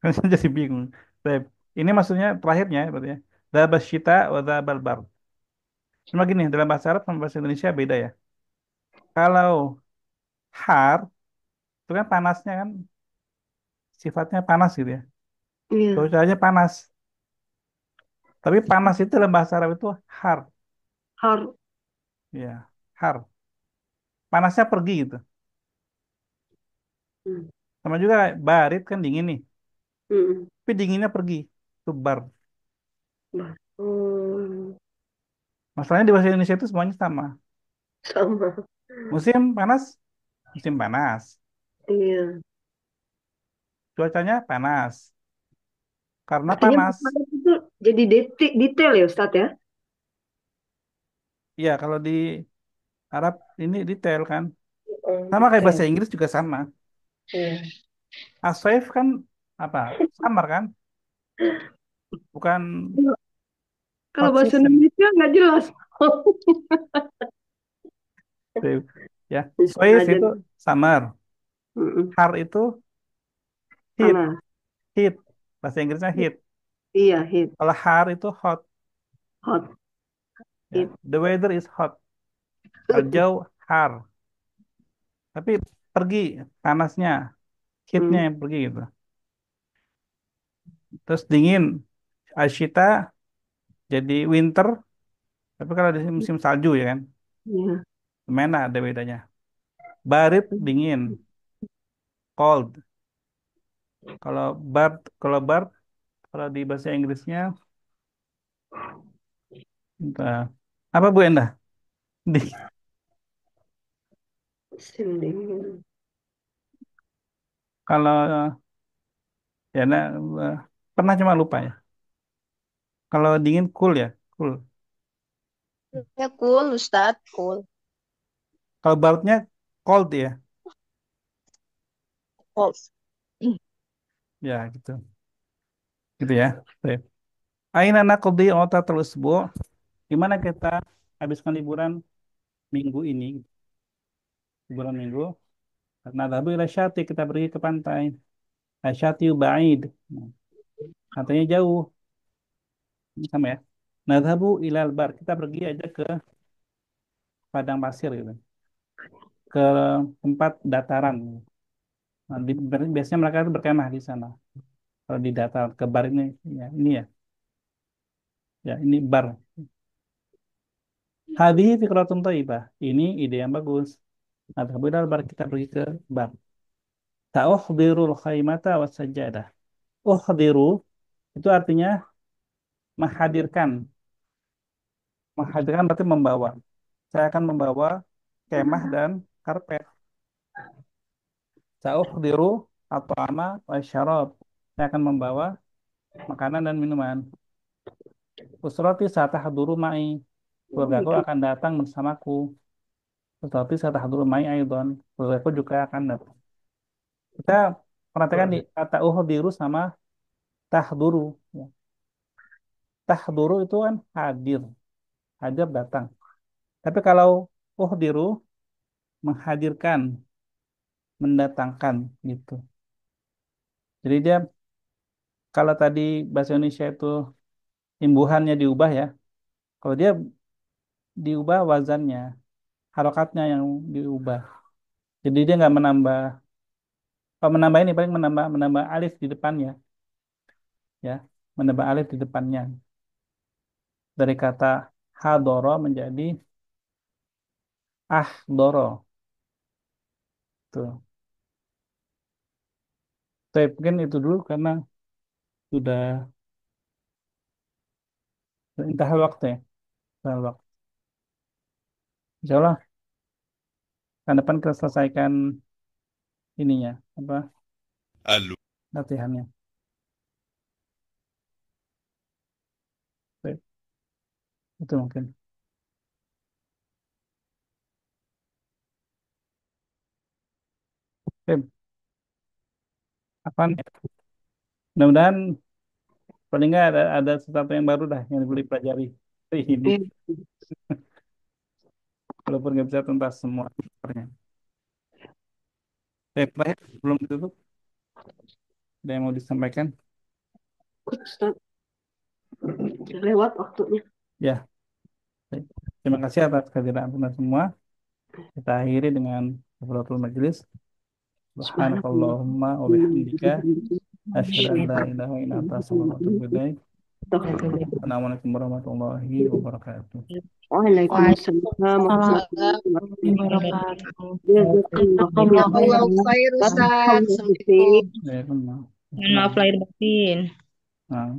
Kan saya jadi bingung. Baik. Ini maksudnya terakhirnya ya, berarti ya. Zabal syita wa zabal bar. Cuma gini, dalam bahasa Arab sama bahasa Indonesia beda ya. Kalau har, itu kan panasnya kan sifatnya panas gitu ya. Iya. Cuacanya panas. Tapi panas itu dalam bahasa Arab itu har. Har. Ya, har. Panasnya pergi gitu. Hmm. Sama juga kayak barit kan dingin nih. Hmm. Tapi dinginnya pergi. Itu bar. Oh, Masalahnya di bahasa Indonesia itu semuanya sama. sama. Musim panas, musim panas. Iya. Cuacanya panas. Karena Artinya panas. pertanyaan itu jadi detail ya Ustadz ya? Iya, kalau di Arab ini detail kan. Oh, Sama kayak bahasa detail. Inggris juga sama. Iya. Aswave kan apa? Samar kan? Bukan Kalau kalau hot bahasa season. Indonesia nggak jelas. Ya, Bisa Soif aja. itu summer. Mm-mm. Har itu heat. Panas. Heat. Bahasa Inggrisnya heat. Iya, hit. Kalau har itu hot. Hot. Ya, Hit. the weather is hot. Al-jaw har. Tapi pergi panasnya, heatnya Hmm. yang pergi gitu. Terus dingin, Ashita jadi winter. Tapi kalau di musim salju ya kan, Iya. mana ada bedanya. Barit dingin, cold. Kalau bard, kalau kalau di bahasa Inggrisnya, entah, apa Bu Endah? Di, Musim dingin. kalau ya nah, eh, pernah cuma lupa ya. Kalau dingin cool ya, cool. Ya cool, Ustadz. Cool. Kalau baratnya cold ya, Cold. ya gitu, gitu ya. Baik. Aina naqdi utatul usbu. Gimana kita habiskan liburan minggu ini, liburan minggu? Karena dhabu ila syati kita pergi ke pantai. Asyati ba'id. Nah, pantainya jauh, ini sama ya. Nadhabu ilal bar. Kita pergi aja ke padang pasir gitu. Ke tempat dataran. Nah, biasanya mereka itu berkemah di sana. Kalau di dataran ke bar ini ya, ya ini bar. Hadhihi fikratun thayyibah. Ini ide yang bagus. Nadhabu ilal bar. Kita pergi ke bar. Ta'uhdirul khaymata was sajadah. Uhdiru itu artinya menghadirkan. Menghadirkan berarti membawa. Saya akan membawa kemah dan karpet. Sa'uhdiru at'ama wa syarab. Saya akan membawa makanan dan minuman. Usrati satahduru ma'i. Keluargaku akan datang bersamaku. Tetapi satahduru ma'i aidon. Keluargaku juga akan datang. Kita perhatikan di kata uhdiru sama tahduru. Ya. Tahduru itu kan hadir. Hadir datang. Tapi kalau uhdiru menghadirkan, mendatangkan gitu. Jadi dia kalau tadi bahasa Indonesia itu imbuhannya diubah ya. Kalau dia diubah wazannya, harokatnya yang diubah. Jadi dia nggak menambah, kalau menambah ini paling menambah menambah alif di depannya, ya, menambah alif di depannya. Dari kata hadoro menjadi ahdoro, tuh. Tapi mungkin itu dulu karena sudah intahal waktu ya, intahal waktu. Insya Allah, tahun depan kita selesaikan ininya, apa latihannya. Baik, itu mungkin. Baik, apa nih? Mudah-mudahan Paling nggak ada sesuatu yang baru dah yang boleh pelajari hari ini. Iya. Walaupun nggak bisa tuntas semua papernya. Terakhir belum ditutup. Ada yang mau disampaikan? Ustaz, udah lewat waktunya. Ya. Baik. Terima kasih atas kehadiran Anda semua. Kita akhiri dengan kafaratul majelis. Subhanakallahumma wa bihamdika asyhadu an la ilaha illa anta astaghfiruka wa atubu ilaik. Assalamualaikum warahmatullahi wabarakatuh. Waalaikumsalam warahmatullahi wabarakatuh. Jazakallahu khair Ustaz. Assalamualaikum. Ya, Mohon maaf lahir batin. Nah.